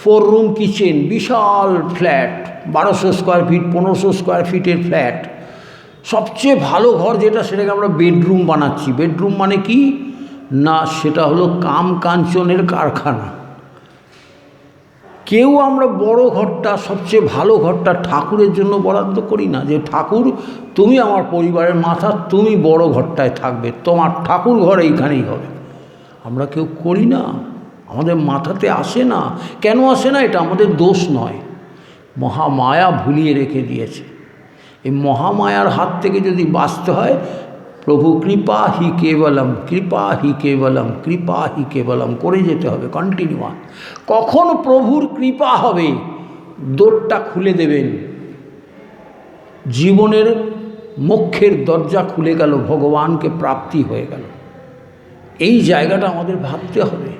4 রুম কিচেন, বিশাল ফ্ল্যাট, 1200 স্কোয়ার ফিট, 1500 স্কোয়ার ফিটের ফ্ল্যাট। সবচেয়ে ভালো ঘর যেটা, সেটাকে আমরা বেডরুম বানাচ্ছি। বেডরুম মানে কি না, সেটা হলো কাম কাঞ্চনের কারখানা। কেউ আমরা বড় ঘরটা, সবচেয়ে ভালো ঘরটা ঠাকুরের জন্য বরাদ্দ করি না, যে ঠাকুর তুমি আমার পরিবারের মাথা, তুমি বড় ঘরটায় থাকবে, তোমার ঠাকুর ঘর এইখানেই হবে। আমরা কেউ করি না, আমাদের মাথাতে আসে না। কেন আসে না? এটা আমাদের দোষ নয়, মহামায়া ভুলিয়ে রেখে দিয়েছে। এই মহামায়ার হাত থেকে যদি বাঁচতে হয়, প্রভু কৃপা হি কেবলম, কৃপা হি কেবলম, কৃপা হি কেবলম করে যেতে হবে কন্টিনিউয়াস। কখন প্রভুর কৃপা হবে, দোরটা খুলে দেবেন, জীবনের মোক্ষের দরজা খুলে গেল, ভগবানকে প্রাপ্তি হয়ে গেল। এই জায়গাটা আমাদের ভাবতে হবে।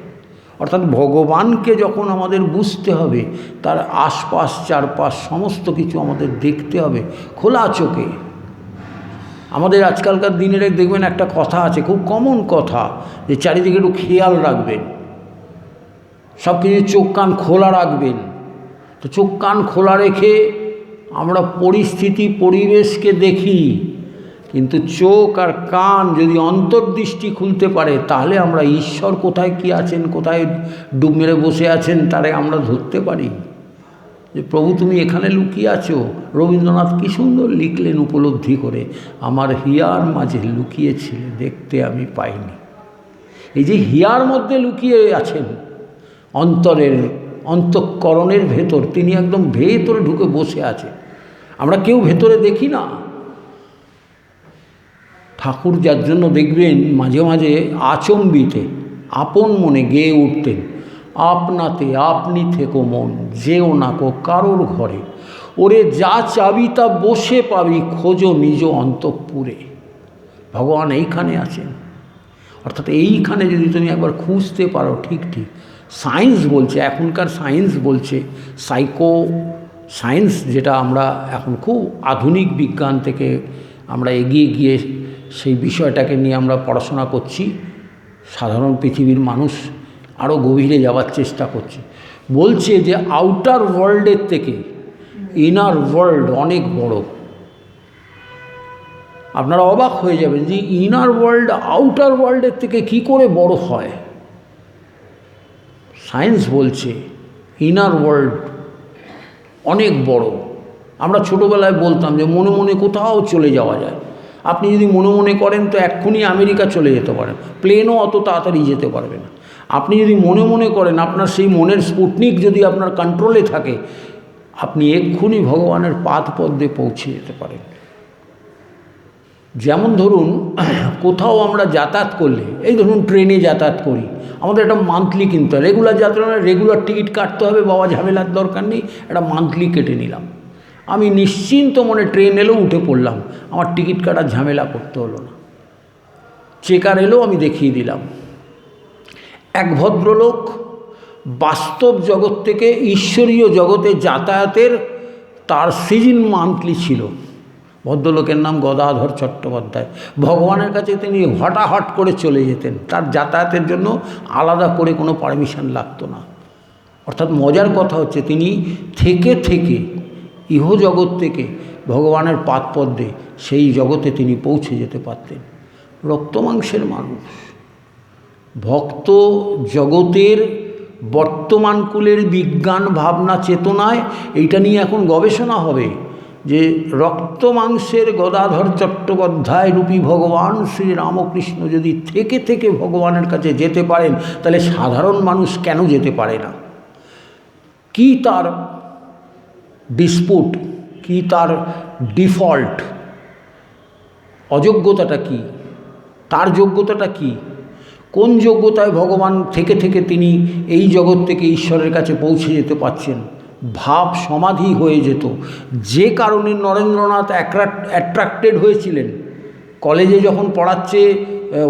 অর্থাৎ ভগবানকে যখন আমাদের বুঝতে হবে, তার আশপাশ চারপাশ সমস্ত কিছু আমাদের দেখতে হবে খোলা চোখে। আমাদের আজকালকার দিনের দেখবেন একটা কথা আছে, খুব কমন কথা, যে চারিদিকে একটু খেয়াল রাখবেন, সব কিছু চোখ কান খোলা রাখবেন। তো চোখ কান খোলা রেখে আমরা পরিস্থিতি পরিবেশকে দেখি, কিন্তু চোখ আর কান যদি অন্তর্দৃষ্টি খুলতে পারে, তাহলে আমরা ঈশ্বর কোথায় কি আছেন, কোথায় ডুব মেরে বসে আছেন, তারে আমরা ধরতে পারি। যে প্রভু তুমি এখানে লুকিয়ে আছো। রবীন্দ্রনাথ কী সুন্দর লিখলেন উপলব্ধি করে, আমার হিয়ার মাঝে লুকিয়েছিলে, দেখতে আমি পাইনি। এই যে হিয়ার মধ্যে লুকিয়ে আছেন, অন্তরের অন্তঃকরণের ভেতর, তিনি একদম ভেতরে ঢুকে বসে আছে। আমরা কেউ ভেতরে দেখি না। ঠাকুর যার জন্য দেখবেন মাঝে মাঝে আচম্বিতে আপন মনে গেয়ে উঠতেন, আপনাতে আপনি থেকো মন, যেও না কো কারোর ঘরে, ওরে যা চাবি তা বসে পাবি, খোঁজো নিজ অন্তঃপুরে। ভগবান এইখানে আছেন। অর্থাৎ এইখানে যদি তুমি একবার খুঁজতে পারো, ঠিক ঠিক সায়েন্স বলছে, এখনকার সায়েন্স বলছে, সাইকো সায়েন্স, যেটা আমরা এখন খুব আধুনিক বিজ্ঞান থেকে আমরা এগিয়ে গিয়ে সেই বিষয়টাকে নিয়ে আমরা পড়াশোনা করছি, সাধারণ পৃথিবীর মানুষ আরও গভীরে যাওয়ার চেষ্টা করছে। বলছে যে আউটার ওয়ার্ল্ডের থেকে ইনার ওয়ার্ল্ড অনেক বড়। আপনারা অবাক হয়ে যাবেন যে ইনার ওয়ার্ল্ড আউটার ওয়ার্ল্ডের থেকে কি করে বড় হয়। সায়েন্স বলছে ইনার ওয়ার্ল্ড অনেক বড়। আমরা ছোটোবেলায় বলতাম যে মনে মনে কোথাও চলে যাওয়া যায়। আপনি যদি মনে মনে করেন তো এক্ষুনি আমেরিকা চলে যেতে পারেন, প্লেনও অত তাড়াতাড়ি যেতে পারবে না। আপনি যদি মনে মনে করেন, আপনার সেই মনের স্পুটনিক যদি আপনার কন্ট্রোলে থাকে, আপনি এক্ষুনি ভগবানের পাদপদ্মে পৌঁছে যেতে পারেন। যেমন ধরুন কোথাও আমরা যাতায়াত করলে, এই ধরুন ট্রেনে যাতায়াত করি, আমাদের একটা মান্থলি কিনতে হয়। রেগুলার যাত্রা না, রেগুলার টিকিট কাটতে হবে, বাবা ঝামেলার দরকার নেই, একটা মান্থলি কেটে নিলাম। আমি নিশ্চিন্ত মনে ট্রেন এলেও উঠে পড়লাম, আমার টিকিট কাটার ঝামেলা করতে হলো না। চেকার এলেও আমি দেখিয়ে দিলাম। এক ভদ্রলোক বাস্তব জগৎ থেকে ঈশ্বরীয় জগতে যাতায়াতের তার সিজন মান্থলি ছিল। ভদ্রলোকের নাম গদাধর চট্টোপাধ্যায়। ভগবানের কাছে তিনি হঠাৎ করে চলে যেতেন, তার যাতায়াতের জন্য আলাদা করে কোনো পারমিশন লাগতো না। অর্থাৎ মজার কথা হচ্ছে, তিনি থেকে থেকে ইহজগৎ থেকে ভগবানের পাদপদ্মে সেই জগতে তিনি পৌঁছে যেতে পারতেন। রক্তমাংসের মানুষ, ভক্ত জগতের বর্তমান কুলের বিজ্ঞান ভাবনা চেতনায় এইটা নিয়ে এখন গবেষণা হবে যে রক্ত মাংসের গদাধর চট্টোপাধ্যায় রূপী ভগবান শ্রী রামকৃষ্ণ যদি থেকে থেকে ভগবানের কাছে যেতে পারেন, তাহলে সাধারণ মানুষ কেন যেতে পারে না? কি তার ডিসপুট, কি তার ডিফল্ট, অযোগ্যতাটা কি, তার যোগ্যতাটা কি? কোন যোগ্যতায় ভগবান থেকে থেকে তিনি এই জগৎ থেকে ঈশ্বরের কাছে পৌঁছে যেতে পারছেন? ভাব সমাধি হয়ে যেত, যে কারণে নরেন্দ্রনাথ অ্যাট্রাক্টেড হয়েছিলেন। কলেজে যখন পড়াচ্ছে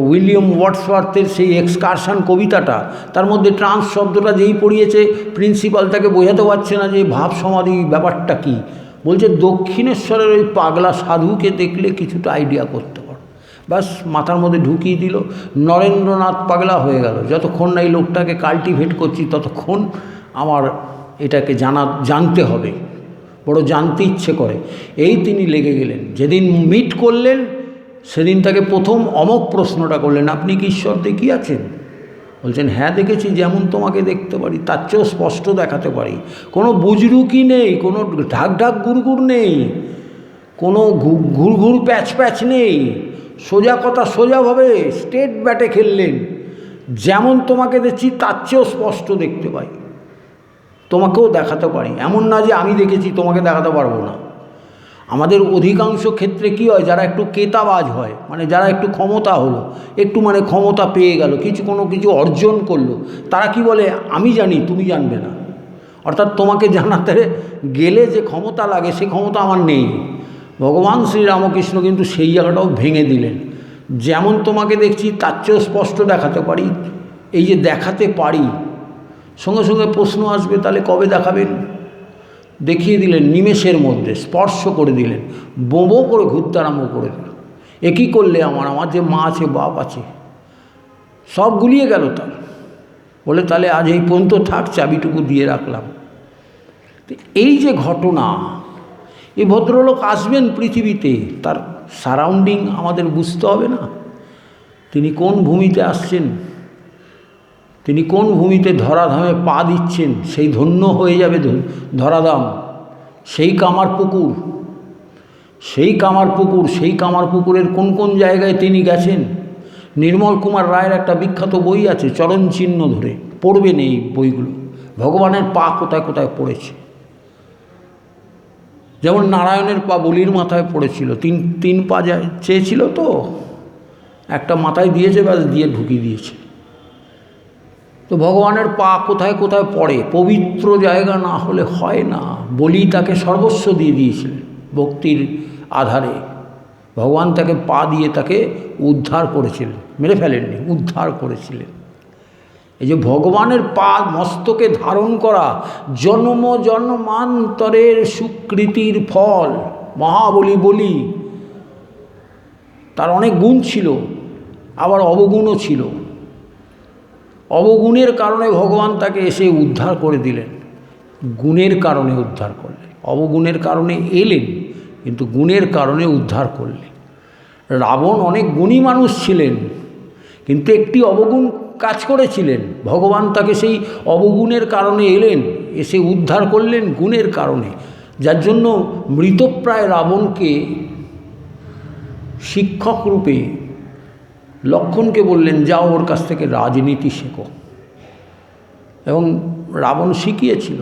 উইলিয়াম ওয়ার্ডসওয়ার্থের সেই এক্সকারশন কবিতাটা, তার মধ্যে ট্রান্স শব্দটা যেই পড়িয়েছে, প্রিন্সিপাল তাকে বোঝাতে পারছে না যে ভাব সমাধি ব্যাপারটা কী। বলছে দক্ষিণেশ্বরের ওই পাগলা সাধুকে দেখলে কিছুটা আইডিয়া করতে পারো। বাস মাথার মধ্যে ঢুকিয়ে দিল, নরেন্দ্রনাথ পাগলা হয়ে গেল। যতক্ষণ না এই লোকটাকে কাল্টিভেট করছি ততক্ষণ আমার এটাকে জানতে হবে, বড় জানতে ইচ্ছে করে। এই তিনি লেগে গেলেন। যেদিন মিট করলেন সেদিন তাকে প্রথম অমোঘ প্রশ্নটা করলেন, আপনি কি ঈশ্বর দেখিয়াছেন? বলছেন হ্যাঁ দেখেছি, যেমন তোমাকে দেখতে পারি তার চেয়েও স্পষ্ট দেখাতে পারি। কোনো বুজরুকি নেই, কোনো ঢাক ঢাক গুড়গুড় নেই, কোনো ঘুরঘুর প্যাচ প্যাচ নেই, সোজা কথা সোজাভাবে স্টেট ব্যাটে খেললেন। যেমন তোমাকে দেখছি তার চেয়েও স্পষ্ট দেখতে পাই, তোমাকেও দেখাতে পারি। এমন না যে আমি দেখেছি তোমাকে দেখাতে পারবো না। আমাদের অধিকাংশ ক্ষেত্রে কি হয়, যারা একটু কেতাবাজ হয়, মানে যারা একটু ক্ষমতা হলো, একটু মানে ক্ষমতা পেয়ে গেল, কোনো কিছু অর্জন করলো, তারা কি বলে আমি জানি তুমি জানবে না। অর্থাৎ তোমাকে জানাতে গেলে যে ক্ষমতা লাগে সে ক্ষমতা আমার নেই। ভগবান শ্রীরামকৃষ্ণ কিন্তু সেই জায়গাটাও ভেঙে দিলেন। যেমন তোমাকে দেখছি তার চেয়েও স্পষ্ট দেখাতে পারি। এই যে দেখাতে পারি, সঙ্গে সঙ্গে প্রশ্ন আসবে তাহলে কবে দেখাবেন? দেখিয়ে দিলেন নিমেষের মধ্যে, স্পর্শ করে দিলেন, বোঁবো করে ঘুরতে আরম্ভ করে দিল। এ কী করলে আমার যে মা আছে বাপ আছে সব গুলিয়ে গেল তার। বলে তাহলে আজ এই পর্যন্ত থাক, চাবিটুকু দিয়ে রাখলাম। এই যে ঘটনা, এই ভদ্রলোক আসবেন পৃথিবীতে, তার সারাউন্ডিং আমাদের বুঝতে হবে না? তিনি কোন ভূমিতে আসছেন, তিনি কোন ভূমিতে ধরাধামে পা দিচ্ছেন, সেই ধন্য হয়ে যাবে ধরাধাম। সেই কামারপুকুর, সেই কামারপুকুরের কোন কোন জায়গায় তিনি গেছেন। নির্মল কুমার রায়ের একটা বিখ্যাত বই আছে, চরণ চিহ্ন ধরে, পড়বেন এই বইগুলো। ভগবানের পা কোথায় কোথায় পড়েছে। যেমন নারায়ণের পা বলির মাথায় পড়েছিল, তিন পা চেয়েছিল তো, একটা মাথায় দিয়েছে, ব্যাস দিয়ে ঢুকিয়ে দিয়েছে। তো ভগবানের পা কোথায় কোথায় পড়ে, পবিত্র জায়গা না হলে হয় না। বলি তাকে সর্বস্ব দিয়ে দিয়েছিলেন ভক্তির আধারে। ভগবান তাকে পা দিয়ে তাকে উদ্ধার করেছিলেন, মেরে ফেলেননি, উদ্ধার করেছিলেন। এই যে ভগবানের পা মস্তকে ধারণ করা জন্ম জন্মান্তরের সুকৃতির ফল। মহাবলী বলি, তার অনেক গুণ ছিল, আবার অবগুণও ছিল। অবগুণের কারণে ভগবান তাকে এসে উদ্ধার করে দিলেন, গুণের কারণে উদ্ধার করলেন। অবগুণের কারণে এলেন, কিন্তু গুণের কারণে উদ্ধার করলেন। রাবণ অনেক গুণী মানুষ ছিলেন, কিন্তু একটি অবগুণ কাজ করেছিলেন। ভগবান তাকে সেই অবগুণের কারণে এলেন, এসে উদ্ধার করলেন গুণের কারণে। যার জন্য মৃতপ্রায় রাবণকে শিক্ষক রূপে লক্ষ্মণকে বললেন, যাও ওর কাছ থেকে রাজনীতি শেখো। এবং রাবণ শিখিয়েছিল।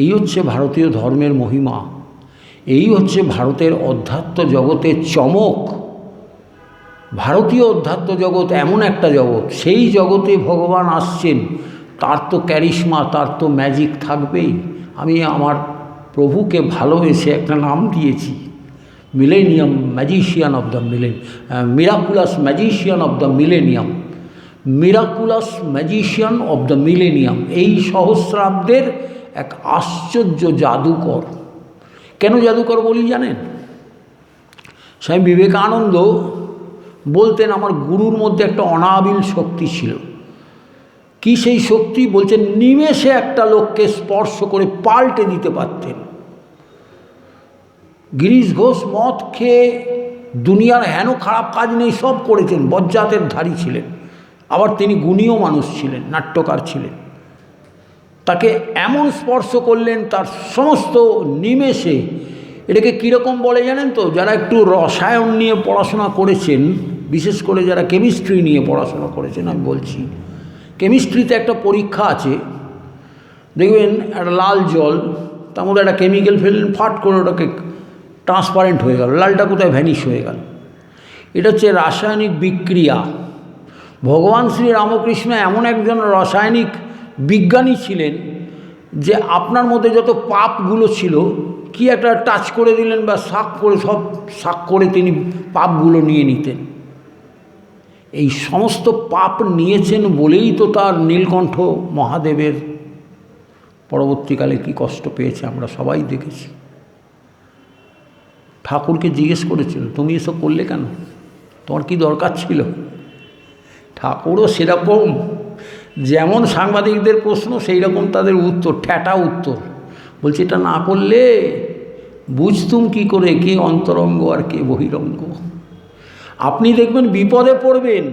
এই হচ্ছে ভারতীয় ধর্মের মহিমা, এই হচ্ছে ভারতের অধ্যাত্ম জগতের চমক। ভারতীয় অধ্যাত্ম জগৎ এমন একটা জগৎ, সেই জগতে ভগবান আসছেন, তার তো ক্যারিশমা, তার তো ম্যাজিক থাকবেই। আমি আমার প্রভুকে ভালোবেসে একটা নাম দিয়েছি, millennium magician of the miraculous magician of the millennium. Miraculous magician of the millennium, এই সহস্রাব্দের এক আশ্চর্য জাদুকর। কেন জাদুকর বলি জানেন? স্বামী বিবেকানন্দ বলতেন, আমার গুরুর মধ্যে একটা অনাবিল শক্তি ছিল। কি সেই শক্তি? বলছেন নিমেষে একটা লোককে স্পর্শ করে পাল্টে দিতে পারতেন। গিরিশ ঘোষ মদ খেয়ে দুনিয়ার হেন খারাপ কাজ নেই সব করেছেন, বজ্জাতের ধারী ছিলেন, আবার তিনি গুণীয় মানুষ ছিলেন, নাট্যকার ছিলেন। তাকে এমন স্পর্শ করলেন তার সমস্ত নিমেষে। এটাকে কীরকম বলে জানেন তো? যারা একটু রসায়ন নিয়ে পড়াশোনা করেছেন, বিশেষ করে যারা কেমিস্ট্রি নিয়ে পড়াশোনা করেছেন, আমি বলছি কেমিস্ট্রিতে একটা পরীক্ষা আছে, দেখবেন একটা লাল জল, তার মধ্যে একটা কেমিক্যাল ফেললেন, ফাট করে ওটাকে ট্রান্সপারেন্ট হয়ে গেল, লালটা কোথায় ভ্যানিশ হয়ে গেল। এটা হচ্ছে রাসায়নিক বিক্রিয়া। ভগবান শ্রী রামকৃষ্ণ এমন একজন রাসায়নিক বিজ্ঞানী ছিলেন যে আপনার মধ্যে যত পাপগুলো ছিল, কি একটা টাচ করে দিলেন বা শাক করে, সব শাক করে তিনি পাপগুলো নিয়ে নিতেন। এই সমস্ত পাপ নিয়েছেন বলেই তো তার নীলকণ্ঠ মহাদেবের পরবর্তীকালে কি কষ্ট পেয়েছে আমরা সবাই দেখেছি। ঠাকুরকে জিজ্ঞেস করেছিল, তুমি এসব করলে কেন, তোমার কি দরকার ছিল? ঠাকুরও সেরকম, যেমন সাংবাদিকদের প্রশ্ন সেই রকম তাদের উত্তর, ঠ্যাটা উত্তর। বলছে এটা না করলে বুঝতুম কি করে কে অন্তরঙ্গ আর কে বহিরঙ্গ। আপনি দেখবেন বিপদে পড়বেন,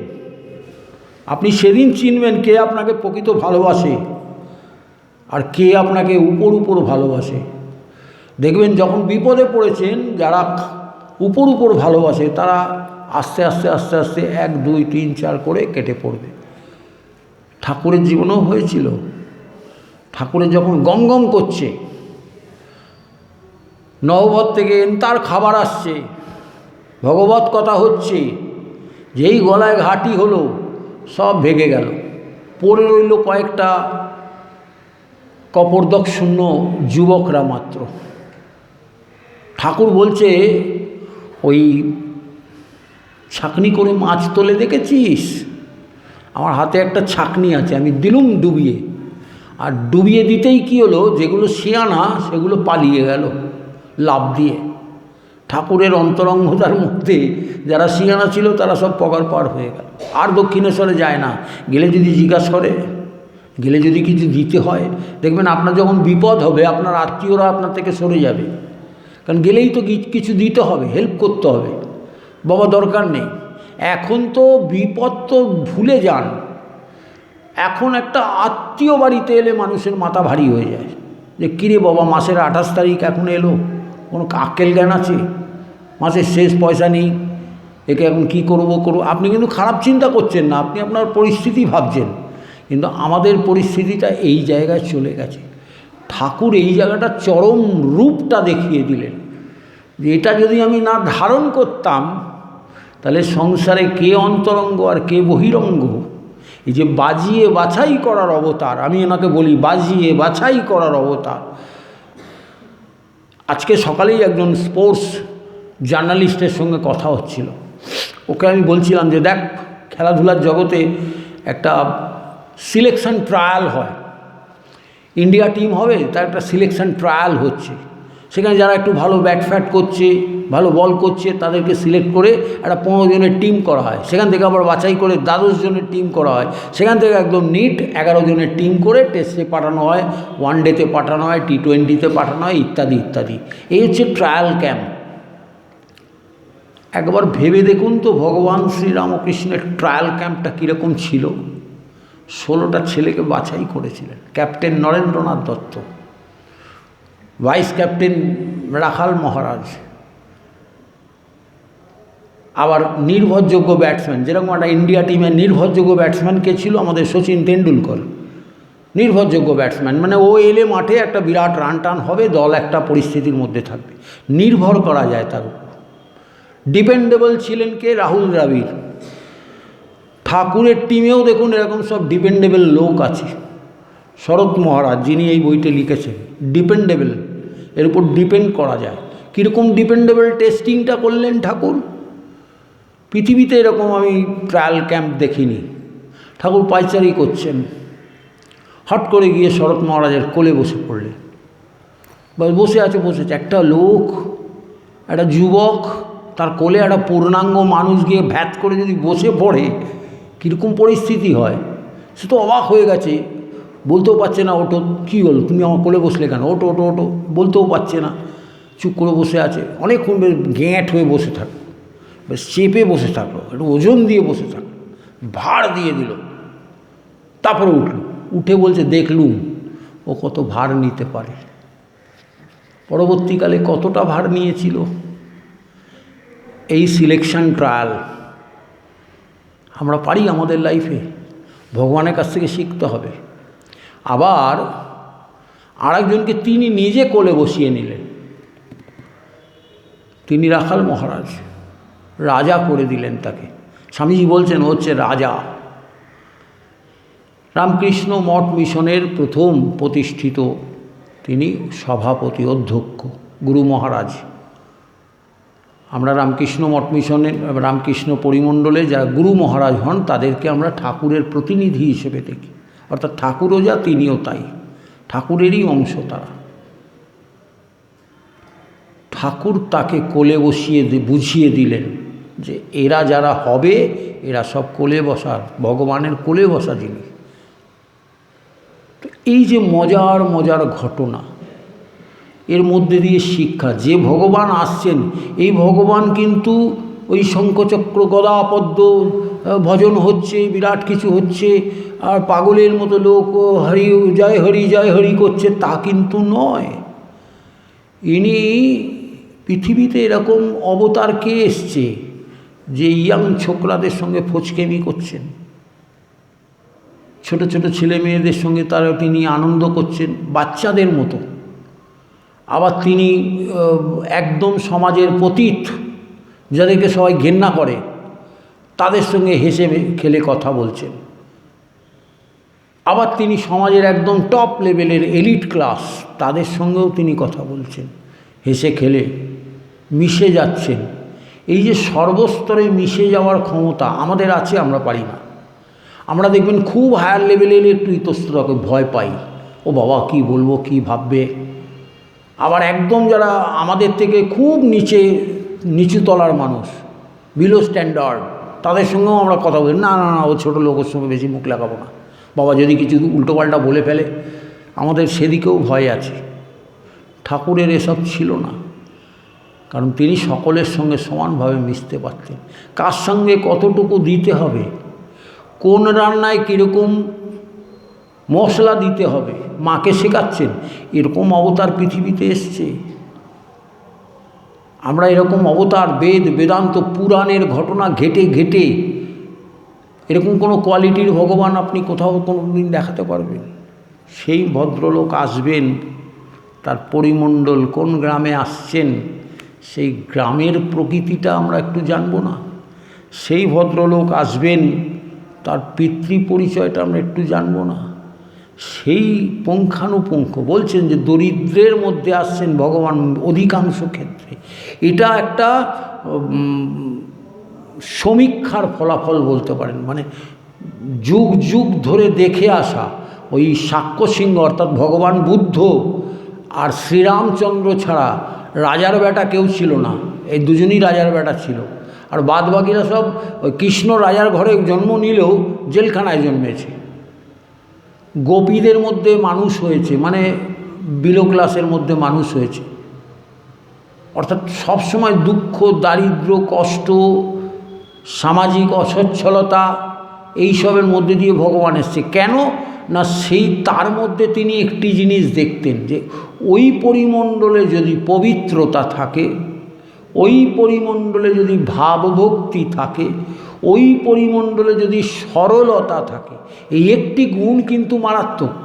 আপনি সেদিন চিনবেন কে আপনাকে প্রকৃত ভালোবাসে আর কে আপনাকে উপর উপর ভালোবাসে। দেখবেন যখন বিপদে পড়েছেন, যারা উপর উপর ভালোবাসে তারা আস্তে আস্তে আস্তে আস্তে 1 2 3 4 করে কেটে পড়বে। ঠাকুরের জীবনেও হয়েছিল। ঠাকুরের যখন গম গম করছে, নববত থেকে তার খাবার আসছে, ভগবত কথা হচ্ছে, যেই গলায় ঘাটি হলো সব ভেঙে গেল, পড়ে রইল কয়েকটা কপর্দক শূন্য যুবকরা মাত্র। ঠাকুর বলছে, ওই ছাঁকনি করে মাছ তোলে দেখেছিস? আমার হাতে একটা ছাঁকনি আছে, আমি দিলুম ডুবিয়ে, আর ডুবিয়ে দিতেই কী হলো, যেগুলো শিয়ানা সেগুলো পালিয়ে গেল লাফ দিয়ে। ঠাকুরের অন্তরঙ্গতার মধ্যে যারা শিয়ানা ছিল তারা সব পগার পার হয়ে গেল, আর দক্ষিণেশ্বরে যায় না। গেলে যদি জিজ্ঞাসা করে, গেলে যদি কিছু দিতে হয়, দেখবেন আপনার যখন বিপদ হবে আপনার আত্মীয়রা আপনার থেকে সরে যাবে, কারণ গেলেই তো কিছু দিতে হবে, হেল্প করতে হবে। বাবা দরকার নেই। এখন তো বিপদ তো ভুলে যান, এখন একটা আত্মীয় বাড়িতে এলে মানুষের মাথা ভারী হয়ে যায় যে কিরে বাবা মাসের 28 তারিখ এখন এলো, কোনো আক্কেল জ্ঞান আছে? মাসের শেষ পয়সা নেই, একে এখন কী করবো। আপনি কিন্তু খারাপ চিন্তা করছেন না, আপনি আপনার পরিস্থিতি ভাবছেন, কিন্তু আমাদের পরিস্থিতিটা এই জায়গায় চলে গেছে। ঠাকুর এই জায়গাটা চরম রূপটা দেখিয়ে দিলেন যে এটা যদি আমি না ধারণ করতাম তাহলে সংসারে কে অন্তরঙ্গ আর কে বহিরঙ্গ, এই যে বাজিয়ে বাছাই করার অবতার, আমি এনাকে বলি বাজিয়ে বাছাই করার অবতার। আজকে সকালেই একজন স্পোর্টস জার্নালিস্টের সঙ্গে কথা হচ্ছিল, ওকে আমি বলছিলাম যে দেখ, খেলাধুলার জগতে একটা সিলেকশন ট্রায়াল হয়, ইন্ডিয়া টিম হবে তার একটা সিলেকশন ট্রায়াল হচ্ছে, সেখানে যারা একটু ভালো ব্যাট ফ্যাট করছে, ভালো বল করছে, তাদেরকে সিলেক্ট করে একটা 15 জনের টিম করা হয়, সেখান থেকে আবার বাছাই করে 12 জনের টিম করা হয়, সেখান থেকে একদম নিট 11 জনের টিম করে টেস্টে পাঠানো হয়, ওয়ানডেতে পাঠানো হয়, T20তে পাঠানো হয়, ইত্যাদি ইত্যাদি। এই হচ্ছে ট্রায়াল ক্যাম্প। একবার ভেবে দেখুন তো ভগবান শ্রীরামকৃষ্ণের ট্রায়াল ক্যাম্পটা কীরকম ছিল। 16টা ছেলেকে বাছাই করেছিলেন, captain Narendranath Dutta, vice captain Rakhal Maharaj, আবার নির্ভরযোগ্য ব্যাটসম্যান, যেরকম একটা ইন্ডিয়া টিমের নির্ভরযোগ্য ব্যাটসম্যান কে ছিল আমাদের শচীন তেন্ডুলকর, নির্ভরযোগ্য ব্যাটসম্যান, মানে ও এলে মাঠে একটা বিরাট রান টান হবে, দল একটা পরিস্থিতির মধ্যে থাকবে, নির্ভর করা যায় তার উপর। ডিপেন্ডেবল ছিলেন কে? রাহুল দ্রাবিড়। ঠাকুরের টিমেও দেখুন এরকম সব ডিপেন্ডেবল লোক আছে। শরৎ মহারাজ, যিনি এই বইটা লিখেছেন, ডিপেন্ডেবল, এর উপর ডিপেন্ড করা যায়। কীরকম ডিপেন্ডেবল টেস্টিংটা করলেন ঠাকুর, পৃথিবীতে এরকম আমি ট্রায়াল ক্যাম্প দেখিনি। ঠাকুর পায়চারি করছেন, হট করে গিয়ে শরৎ মহারাজের কোলে বসে পড়লেন, বসে আছে, একটা লোক, একটা যুবক, তার কোলে একটা পূর্ণাঙ্গ মানুষ গিয়ে ভ্যাত করে যদি বসে পড়ে কীরকম পরিস্থিতি হয়। সে তো অবাক হয়ে গেছে, বলতেও পারছে না ওঠো, কী হলো তুমি আমার কোলে বসলে কেন, ওটো ওটো ওটো, বলতেও পারছে না। চুপ করে বসে আছে, অনেকক্ষণ বেশ গ্যাঁট হয়ে বসে থাকলো, বেশ চেপে বসে থাকলো, একটু ওজন দিয়ে বসে থাকলো, ভার দিয়ে দিল, তারপরে উঠল, উঠে বলছে দেখলুম ও কত ভার নিতে পারে। পরবর্তীকালে কতটা ভার নিয়েছিল। এই সিলেকশন ট্রায়াল আমরা পারি আমাদের লাইফে, ভগবানের কাছ থেকে শিখতে হবে। আবার আরেকজনকে তিনি নিজে কোলে বসিয়ে নিলেন, তিনি রাখাল মহারাজ, রাজা করে দিলেন তাকে। স্বামীজি বলছেন ও হচ্ছে রাজা। রামকৃষ্ণ মঠ মিশনের প্রথম প্রতিষ্ঠিত তিনি সভাপতি, অধ্যক্ষ গুরু মহারাজ। আমরা রামকৃষ্ণ মঠ মিশনের, রামকৃষ্ণ পরিমণ্ডলে যারা গুরু মহারাজ হন তাদেরকে আমরা ঠাকুরের প্রতিনিধি হিসেবে দেখি, অর্থাৎ ঠাকুরও যা তিনিও তাই, ঠাকুরেরই অংশ তারা। ঠাকুর তাকে কোলে বসিয়ে বুঝিয়ে দিলেন যে এরা যারা হবে এরা সব কোলে বসার, ভগবানের কোলে বসা জিনিস। তো এই যে মজার মজার ঘটনা, এর মধ্যে দিয়ে শিক্ষা, যে ভগবান আসছেন এই ভগবান কিন্তু ওই শঙ্খচক্র গদা পদ্ম ভজন হচ্ছে, বিরাট কিছু হচ্ছে, আর পাগলের মতো লোক হরি জয় হরি জয় হরি করছে, তা কিন্তু নয়। ইনি পৃথিবীতে এরকম অবতার কে এসছে যে ইয়াং ছোকরাদের সঙ্গে ফচকেমি করছেন, ছোট ছোট ছেলে মেয়েদের সঙ্গে তারা তিনি আনন্দ করছেন বাচ্চাদের মতো। আবার তিনি একদম সমাজের পতীত, যাদেরকে সবাই ঘেন্না করে, তাদের সঙ্গে হেসে খেলে কথা বলছেন। আবার তিনি সমাজের একদম টপ লেভেলের এলিট ক্লাস, তাদের সঙ্গেও তিনি কথা বলছেন, হেসে খেলে মিশে যাচ্ছেন। এই যে সর্বস্তরে মিশে যাওয়ার ক্ষমতা আমাদের আছে, আমরা পারি না। আমরা দেখবেন খুব হায়ার লেভেলের একটু ইতস্ততাকে ভয় পাই, ও বাবা কি বলবো, কি ভাববে। আবার একদম যারা আমাদের থেকে খুব নিচু তলার মানুষ, বিলো স্ট্যান্ডার্ড, তাদের সঙ্গেও আমরা কথা বলি, না না না ও ছোটো লোকের সঙ্গে বেশি মুখ লাগাবো না, বাবা যদি কিছু উল্টোপাল্টা বলে ফেলে, আমাদের সেদিকেও ভয় আছে। ঠাকুরের এসব ছিল না, কারণ তিনি সকলের সঙ্গে সমানভাবে মিশতে পারতেন। কার সঙ্গে কতটুকু দিতে হবে, কোন রান্নায় কীরকম মশলা দিতে হবে, মাকে শেখাচ্ছেন। এরকম অবতার পৃথিবীতে এসছে। আমরা এরকম অবতার বেদ বেদান্ত পুরাণের ঘটনা ঘেটে ঘেটে এরকম কোনো কোয়ালিটির ভগবান আপনি কোথাও কোনো দিন দেখাতে পারবেন? সেই ভদ্রলোক আসবেন, তার পরিমণ্ডল কোন গ্রামে আসছেন, সেই গ্রামের প্রকৃতিটা আমরা একটু জানবো না? সেই ভদ্রলোক আসবেন, তার পিতৃ পরিচয়টা আমরা একটু জানবো না? সেই পুঙ্খানুপুঙ্খ বলছেন যে দরিদ্রের মধ্যে আসছেন ভগবান অধিকাংশ ক্ষেত্রে। এটা একটা সমীক্ষার ফলাফল বলতে পারেন, মানে যুগ যুগ ধরে দেখে আসা। ওই শাক্য সিংহ অর্থাৎ ভগবান বুদ্ধ আর শ্রীরামচন্দ্র ছাড়া রাজার বেটা কেউ ছিল না, এই দুজনই রাজার বেটা ছিল। আর বাদবাকিরা সব ওই কৃষ্ণ রাজার ঘরে জন্ম নিলেও জেলখানায় জন্মেছে। গোপীদের মধ্যে মানুষ হয়েছে, মানে বিলো ক্লাসের মধ্যে মানুষ হয়েছে। অর্থাৎ সবসময় দুঃখ, দারিদ্র, কষ্ট, সামাজিক অসচ্ছলতা, এইসবের মধ্যে দিয়ে ভগবান এসছে। কেন না, সেই তার মধ্যে তিনি একটি জিনিস দেখতেন, যে ওই পরিমণ্ডলে যদি পবিত্রতা থাকে, ওই পরিমণ্ডলে যদি ভাবভক্তি থাকে, ওই পরিমণ্ডলে যদি সরলতা থাকে, এই একটি গুণ কিন্তু মারাত্মক।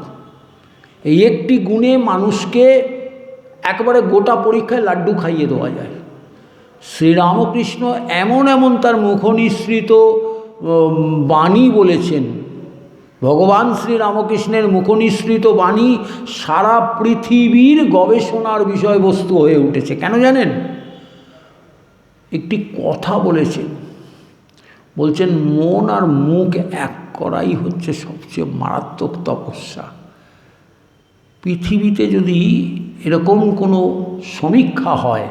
এই একটি গুণে মানুষকে একবারে গোটা পরীক্ষায় লাড্ডু খাইয়ে দেওয়া যায়। শ্রীরামকৃষ্ণ এমন এমন তার মুখনিসৃত বাণী বলেছেন, ভগবান শ্রীরামকৃষ্ণের মুখনিসৃত বাণী সারা পৃথিবীর গবেষণার বিষয়বস্তু হয়ে উঠেছে। কেন জানেন? একটি কথা বলেছেন, বলছেন মন আর মুখ এক করাই হচ্ছে সবচেয়ে মারাত্মক তপস্যা। পৃথিবীতে যদি এরকম কোনো সমীক্ষা হয়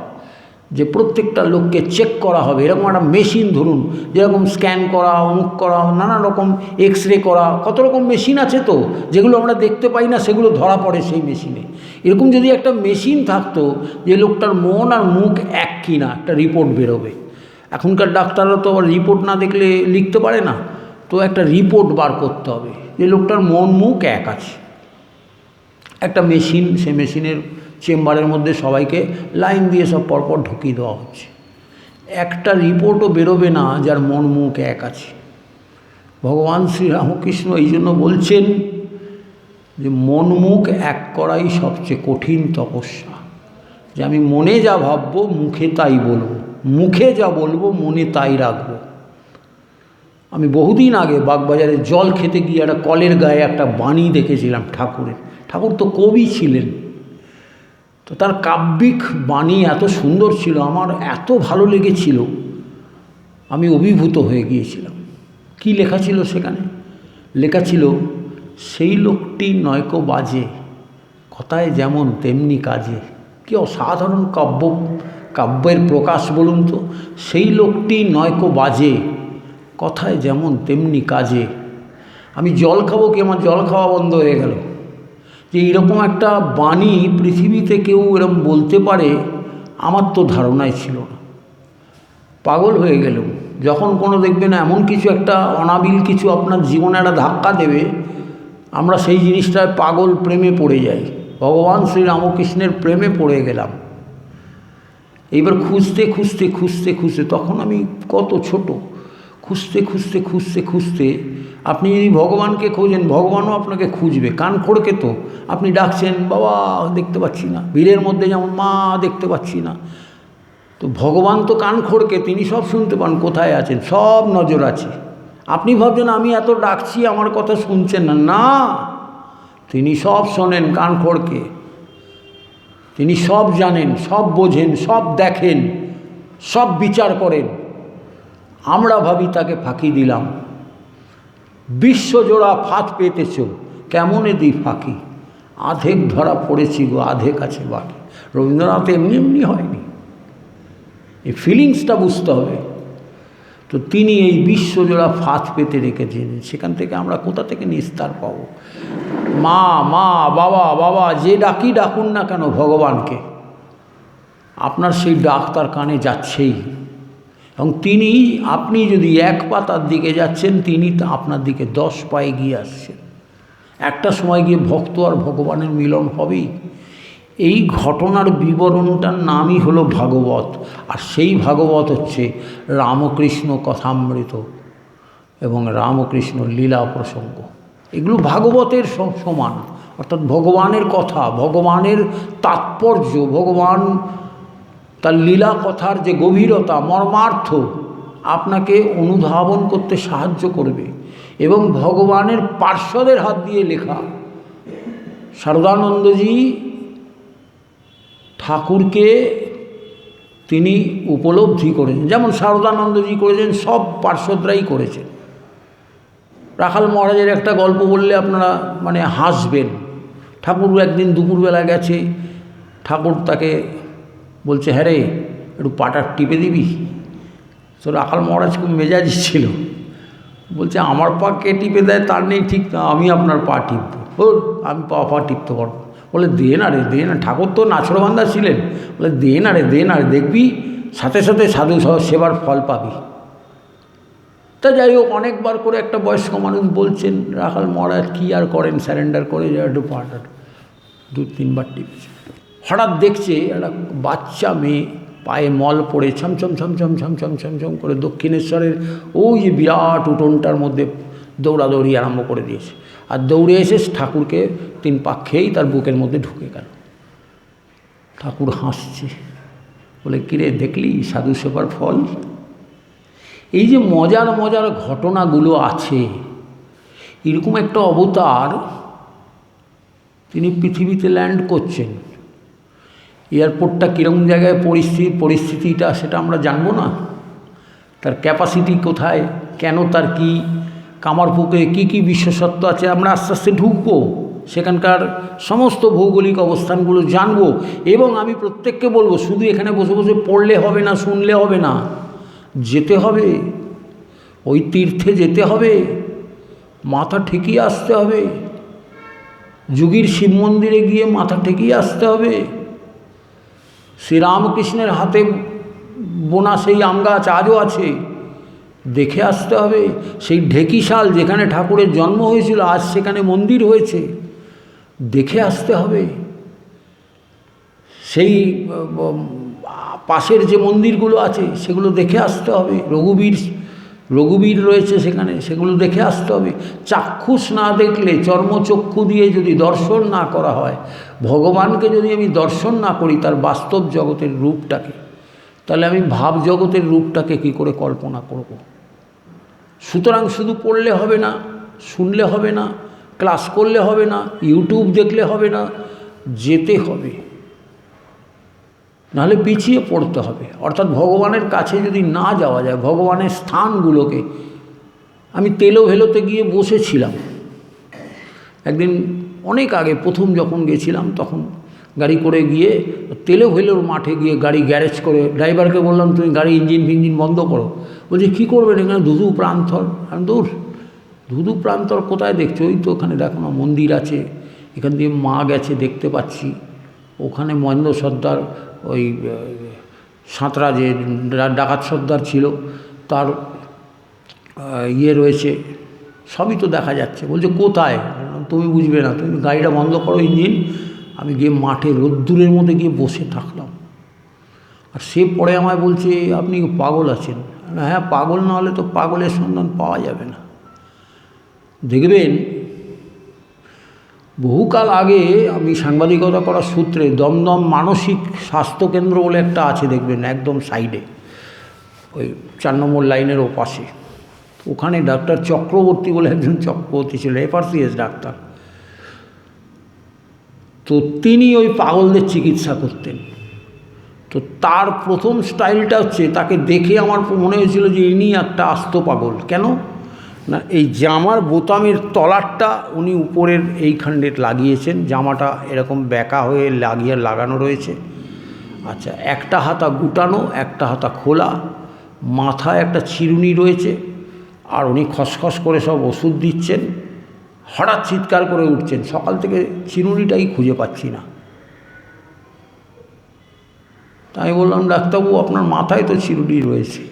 যে প্রত্যেকটা লোককে চেক করা হবে, এরকম একটা মেশিন ধরুন, যেরকম স্ক্যান করা, অমুক করা, নানা রকম এক্স রে করা, কত রকম মেশিন আছে তো, যেগুলো আমরা দেখতে পাই না সেগুলো ধরা পড়ে সেই মেশিনে। এরকম যদি একটা মেশিন থাকতো যে লোকটার মন আর মুখ এক কিনা, একটা রিপোর্ট বেরোবে। এখনকার ডাক্তাররা তো আবার রিপোর্ট না দেখলে লিখতে পারে না, তো একটা রিপোর্ট বার করতে হবে যে লোকটার মন মুখ এক আছে। একটা মেশিন, সেই মেশিনের চেম্বারের মধ্যে সবাইকে লাইন দিয়ে সব পরপর ঢুকিয়ে দেওয়া হচ্ছে। একটা রিপোর্টও বেরোবে না যার মন মুখ এক আছে। ভগবান শ্রীরামকৃষ্ণ এই জন্য বলছেন যে মন মুখ এক করাই সবচেয়ে কঠিন তপস্যা। যে আমি মনে যা ভাববো মুখে তাই বলবো, মুখে যা বলবো মনে তাই রাখবো। আমি বহুদিন আগে বাগবাজারে জল খেতে গিয়ে একটা কলের গায়ে একটা বাণী দেখেছিলাম ঠাকুরের। ঠাকুর তো কবি ছিলেন, তো তার কাব্যিক বাণী এত সুন্দর ছিল, আমার এত ভালো লেগেছিল, আমি অভিভূত হয়ে গিয়েছিলাম। কি লেখা ছিল সেখানে? লেখা ছিল, সেই লোকটি নয়কো বাজে, কথায় যেমন তেমনি কাজে। কি অসাধারণ কাব্যের প্রকাশ বলুন তো। সেই লোকটি নয়কো বাজে, কথায় যেমন তেমনি কাজে। আমি জল খাবো কি, আমার জল খাওয়া বন্ধ হয়ে গেল। যে এইরকম একটা বাণী পৃথিবীতে কেউ এরকম বলতে পারে আমার তো ধারণাই ছিল না। পাগল হয়ে গেল যখন কোনো দেখবেন এমন কিছু একটা অনাবিল কিছু আপনার জীবনে একটা ধাক্কা দেবে, আমরা সেই জিনিসটায় পাগল প্রেমে পড়ে যাই। ভগবান শ্রীরামকৃষ্ণের প্রেমে পড়ে গেলাম। এইবার খুঁজতে খুঁজতে খুঁজতে খুঁজতে, তখন আমি কত ছোট, খুঁজতে খুঁজতে খুঁজতে খুঁজতে, আপনি যদি ভগবানকে খোঁজেন ভগবানও আপনাকে খুঁজবে। কান খড়কে তো আপনি ডাকছেন, বাবা দেখতে পাচ্ছি না, ভিড়ের মধ্যে যেমন মা দেখতে পাচ্ছি না, তো ভগবান তো কান খড়কে, তিনি সব শুনতে পান, কোথায় আছেন সব নজর আছে। আপনি ভাবছেন আমি এত ডাকছি আমার কথা শুনছেন না, না, তিনি সব শোনেন কান খড়কে, তিনি সব জানেন, সব বোঝেন, সব দেখেন, সব বিচার করেন। আমরা ভাবি তাকে ফাঁকি দিলাম। বিশ্বজোড়া ফাঁদ পেতেছ, কেমনে দিই ফাঁকি, আধেক ধরা পড়েছি গো, আধেক আছে বাকি। রবীন্দ্রনাথ এমনি এমনি হয়নি, এই ফিলিংসটা বুঝতে হবে। তো তিনি এই বিশ্বজোড়া ফাঁদ পেতে রেখেছেন, সেখান থেকে আমরা কোথা থেকে নিস্তার পাবো? মা মা, বাবা বাবা, যে ডাকি ডাকুন না কেন ভগবানকে, আপনার সেই ডাক তার কানে যাচ্ছেই। এবং তিনি, আপনি যদি এক পা তার দিকে যাচ্ছেন, তিনি আপনার দিকে 10 পা এগিয়ে আসছেন। একটা সময় গিয়ে ভক্ত আর ভগবানের মিলন হবেই। এই ঘটনার বিবরণটার নামই হলো ভাগবত। আর সেই ভাগবত হচ্ছে রামকৃষ্ণ কথামৃত এবং রামকৃষ্ণ লীলা প্রসঙ্গ। এগুলো ভাগবতের সমান, অর্থাৎ ভগবানের কথা, ভগবানের তাৎপর্য, ভগবান তার লীলা কথার যে গভীরতা, মর্মার্থ আপনাকে অনুধাবন করতে সাহায্য করবে। এবং ভগবানের পার্শ্বদের হাত দিয়ে লেখা। শারদানন্দজি ঠাকুরকে তিনি উপলব্ধি করেছেন, যেমন শারদানন্দজি করেছেন, সব পার্শ্বদরাই করেছেন। রাখাল মহারাজের একটা গল্প বললে আপনারা মানে হাসবেন। ঠাকুর একদিন দুপুরবেলা গেছে, ঠাকুর তাকে বলছে, হ্যাঁ রে একটু পাটা টিপে দিবি। তো রাখাল মহারাজ খুব মেজাজি ছিল, বলছে আমার পা কে টিপে দেয় তার নেই ঠিক, আমি আপনার পা টিপবো। আমি পা টিপতে পারবো। বলে দে না রে, দে না। ঠাকুর তো নাছরবান্ধা ছিলেন, বলে দে না রে, দে না রে, দেখবি সাথে সাথে সাধু সেবার ফল পাবি। তা যাই হোক, অনেকবার করে একটা বয়স্ক মানুষ বলছেন, রাখাল মহারাজ কী আর করেন, স্যারেন্ডার করে যায়, একটু পাটা 2-3 বার টিপছে। হঠাৎ দেখছে একটা বাচ্চা মেয়ে পায়ে মল পড়ে ছমছম ছমছম ছমছম ছমছম করে দক্ষিণেশ্বরের ওই যে বিরাট উঠোনটার মধ্যে দৌড়াদৌড়ি আরম্ভ করে দিয়েছে। আর দৌড়ে এসে ঠাকুরকে 3 পাক খেয়েই তার বুকের মধ্যে ঢুকে গেল। ঠাকুর হাসছে, বলে কিরে দেখলি সাধু সেবার ফল। এই যে মজার মজার ঘটনাগুলো আছে, এরকম একটা অবতার তিনি পৃথিবীতে ল্যান্ড করছেন। এয়ারপোর্টটা কীরকম জায়গায় পরিস্থিতিটা সেটা আমরা জানবো না, তার ক্যাপাসিটি কোথায়, কেন, তার কি কামারপুকুরে কী কী বিশেষত্ব আছে, আমরা আস্তে আস্তে ঢুকবো, সেখানকার সমস্ত ভৌগোলিক অবস্থানগুলো জানব এবং আমি প্রত্যেককে বলবো শুধু এখানে বসে বসে পড়লে হবে না, শুনলে হবে না, যেতে হবে, ওই তীর্থে যেতে হবে, মাথা ঠেকিয়ে আসতে হবে, যুগীর শিব মন্দিরে গিয়ে মাথা ঠেকিয়ে আসতে হবে, শ্রীরামকৃষ্ণের হাতে বোনা সেই আম গাছ আজও আছে, দেখে আসতে হবে। সেই ঢেকিশাল যেখানে ঠাকুরের জন্ম হয়েছিল আজ সেখানে মন্দির হয়েছে, দেখে আসতে হবে। সেই পাশের যে মন্দিরগুলো আছে সেগুলো দেখে আসতে হবে। রঘুবীর রয়েছে সেখানে, সেগুলো দেখে আসতে হবে। চাক্ষুষ না দেখলে, চর্মচক্ষু দিয়ে যদি দর্শন না করা হয়, ভগবানকে যদি আমি দর্শন না করি তার বাস্তব জগতের রূপটাকে, তাহলে আমি ভাব জগতের রূপটাকে কি করে কল্পনা করব? সুতরাং শুধু পড়লে হবে না, শুনলে হবে না, ক্লাস করলে হবে না, ইউটিউব দেখলে হবে না, যেতে হবে, নাহলে পিছিয়ে পড়তে হবে। অর্থাৎ ভগবানের কাছে যদি না যাওয়া যায়, ভগবানের স্থানগুলোকে, আমি তেলোভেলোতে গিয়ে বসেছিলাম একদিন, অনেক আগে প্রথম যখন গেছিলাম তখন গাড়ি করে গিয়ে তেলোভেলোর মাঠে গিয়ে গাড়ি গ্যারেজ করে ড্রাইভারকে বললাম তুমি গাড়ি ইঞ্জিন ফিঞ্জিন বন্ধ করো। বলছে কী করবেন, এখানে ধুধু প্রান্তর। আমি দূর, ধুধু প্রান্তর কোথায় দেখছো? ওই তো ওখানে দেখো না মন্দির আছে, এখান দিয়ে মা গেছে দেখতে পাচ্ছি, ওখানে মহেন্দ্র সর্দার ওই সাঁতরা যে ডাকাত সর্দার ছিল তার ইয়ে রয়েছে, সবই তো দেখা যাচ্ছে। বলছে কোথায়? তুমি বুঝবে না, তুমি গাড়িটা বন্ধ করো ইঞ্জিন। আমি গিয়ে মাঠে রোদ্দুরের মধ্যে গিয়ে বসে থাকলাম। আর সে পরে আমায় বলছে আপনি পাগল আছেন। হ্যাঁ, পাগল না হলে তো পাগলের সন্ধান পাওয়া যাবে না। দেখবেন বহুকাল আগে আমি সাংবাদিকতা করার সূত্রে দমদম মানসিক স্বাস্থ্যকেন্দ্র বলে একটা আছে, দেখবেন একদম সাইডে, ওই 4 নম্বর লাইনের ওপাশে, ওখানে ডাক্তার চক্রবর্তী বলে একজন চক্রবর্তী ছিল, FRCS ডাক্তার। তো তিনি ওই পাগলদের চিকিৎসা করতেন। তো তার প্রথম স্টাইলটা হচ্ছে, তাকে দেখে আমার মনে হয়েছিল যে ইনি একটা আস্ত পাগল। কেন না, এই জামার বোতামের তলারটা উনি উপরের এইখানটা লাগিয়েছেন, জামাটা এরকম ব্যাকা হয়ে লাগানো রয়েছে। আচ্ছা, একটা হাতা গুটানো, একটা হাতা খোলা, মাথায় একটা চিরুনি রয়েছে, আর উনি খসখস করে সব ওষুধ দিচ্ছেন। হঠাৎ চিৎকার করে উঠছেন, সকাল থেকে চিরুনিটাই খুঁজে পাচ্ছি না। তাই বললাম ডাক্তারবাবু আপনার মাথায় তো চিরুনি রয়েছে।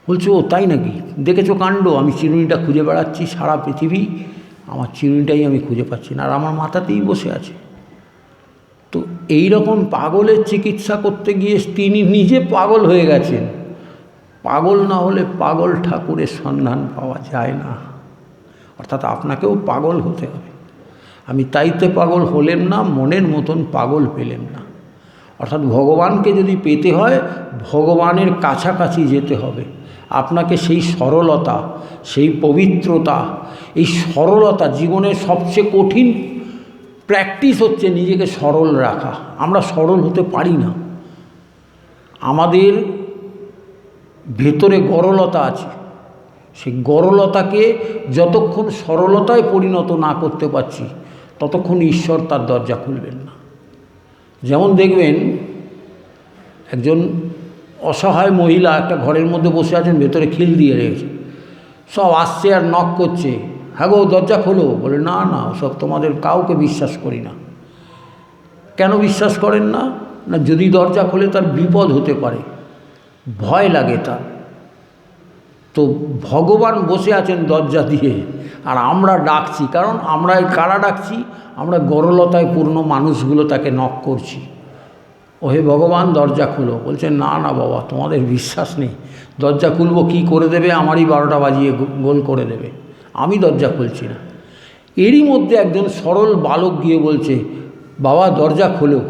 বলছে ও তাই নাকি, দেখেছো কাণ্ড, আমি চিরুনিটা খুঁজে বেড়াচ্ছি সারা পৃথিবী, আমার চিরুনিটাই আমি খুঁজে পাচ্ছি না, আর আমার মাথাতেই বসে আছে। তো এই রকম পাগলের চিকিৎসা করতে গিয়ে তিনি নিজে পাগল হয়ে গেছেন। পাগল না হলে পাগল ঠাকুরের সন্ধান পাওয়া যায় না। অর্থাৎ আপনাকেও পাগল হতে হবে। আমি তাইতে পাগল হলেন না, মনের মতন পাগল পেলেন না। অর্থাৎ ভগবানকে যদি পেতে হয়, ভগবানের কাছাকাছি যেতে হবে। আপনাকে সেই সরলতা, সেই পবিত্রতা, এই সরলতা, জীবনের সবচেয়ে কঠিন প্র্যাকটিস হচ্ছে নিজেকে সরল রাখা। আমরা সরল হতে পারি না, আমাদের ভেতরে গরলতা আছে। সেই গরলতাকে যতক্ষণ সরলতায় পরিণত না করতে পারছি, ততক্ষণ ঈশ্বর তার দরজা খুলবেন না। যেমন দেখবেন একজন অসহায় মহিলা একটা ঘরের মধ্যে বসে আছেন, ভেতরে খিল দিয়ে রেখেছে, সব আসছে আর নক করছে, হ্যাঁ গো দরজা খোলো। বলে না না, সব তোমাদের কাউকে বিশ্বাস করি না। কেন বিশ্বাস করেন না? না, যদি দরজা খোলে তার বিপদ হতে পারে, ভয় লাগে তার। তো ভগবান বসে আছেন দরজা দিয়ে, আর আমরা ডাকছি। কারণ আমরা কারা ডাকছি? আমরা গরলতায় পূর্ণ মানুষগুলো তাকে নক করছি, ওহে ভগবান দরজা খুলো। বলছে না না বাবা, তোমাদের বিশ্বাস নেই, দরজা খুলবো কি করে দেবে, আমারই 12টা বাজিয়ে গোল করে দেবে, আমি দরজা খুলছি না। এরই মধ্যে একজন সরল বালক গিয়ে বলছে বাবা দরজা খোলো।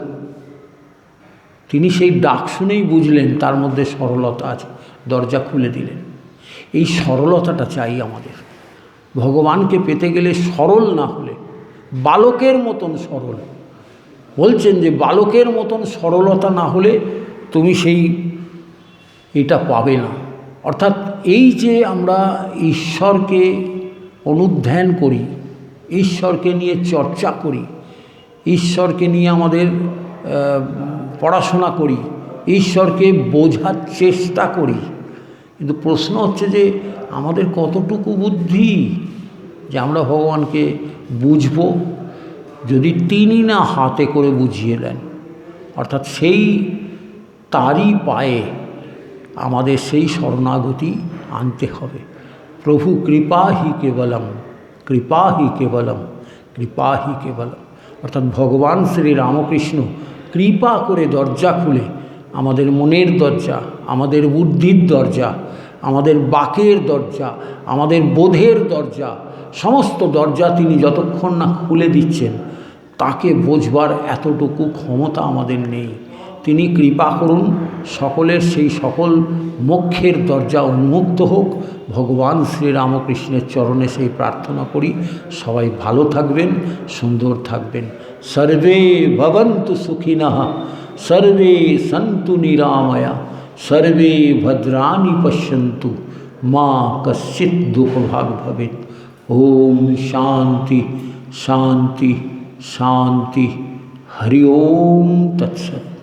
তিনি সেই ডাক শুনেই বুঝলেন তার মধ্যে সরলতা আছে, দরজা খুলে দিলেন। এই সরলতাটা চাই আমাদের। ভগবানকে পেতে গেলে সরল না হলে, বালকের মতন সরল, বলছেন যে বালকের মতন সরলতা না হলে তুমি এটা পাবে না। অর্থাৎ এই যে আমরা ঈশ্বরকে অনুধ্যান করি, ঈশ্বরকে নিয়ে চর্চা করি, ঈশ্বরকে নিয়ে আমাদের পড়াশোনা করি, ঈশ্বরকে বোঝার চেষ্টা করি। কিন্তু প্রশ্ন হচ্ছে যে আমাদের কতটুকু বুদ্ধি যে আমরা ভগবানকে বুঝব, যদি তিনি না হাতে করে বুঝিয়ে দেন। অর্থাৎ সেই তারই পায়ে আমাদের সেই শরণাগতি আনতে হবে। প্রভু কৃপা হি কেবলম, কৃপা হি কেবলম, কৃপা হি কেবলম। অর্থাৎ ভগবান শ্রী রামকৃষ্ণ কৃপা করে দরজা খুলে আমাদের মনের দরজা, আমাদের বুদ্ধির দরজা, আমাদের বাকের দরজা, আমাদের বোধের দরজা, সমস্ত দরজা তিনি যতক্ষণ না খুলে দিচ্ছেন তাকে বোঝবার এতটুকু ক্ষমতা আমাদের নেই। তিনি কৃপা করুন, সকলের সেই সকল মোক্ষের দরজা উন্মুক্ত হোক। ভগবান শ্রীরামকৃষ্ণের চরণে সেই প্রার্থনা করি। সবাই ভালো থাকবেন, সুন্দর থাকবেন। সর্বে ভবন্তু সুখিনঃ, সর্বে সন্তু নিরাময়া, সর্বে ভদ্রাণি পশ্যন্তু, মা কশ্চিৎ দুঃখভাগ ভবেৎ। ওম শান্তি শান্তি শান্তি। হরি ওম তৎসৎ।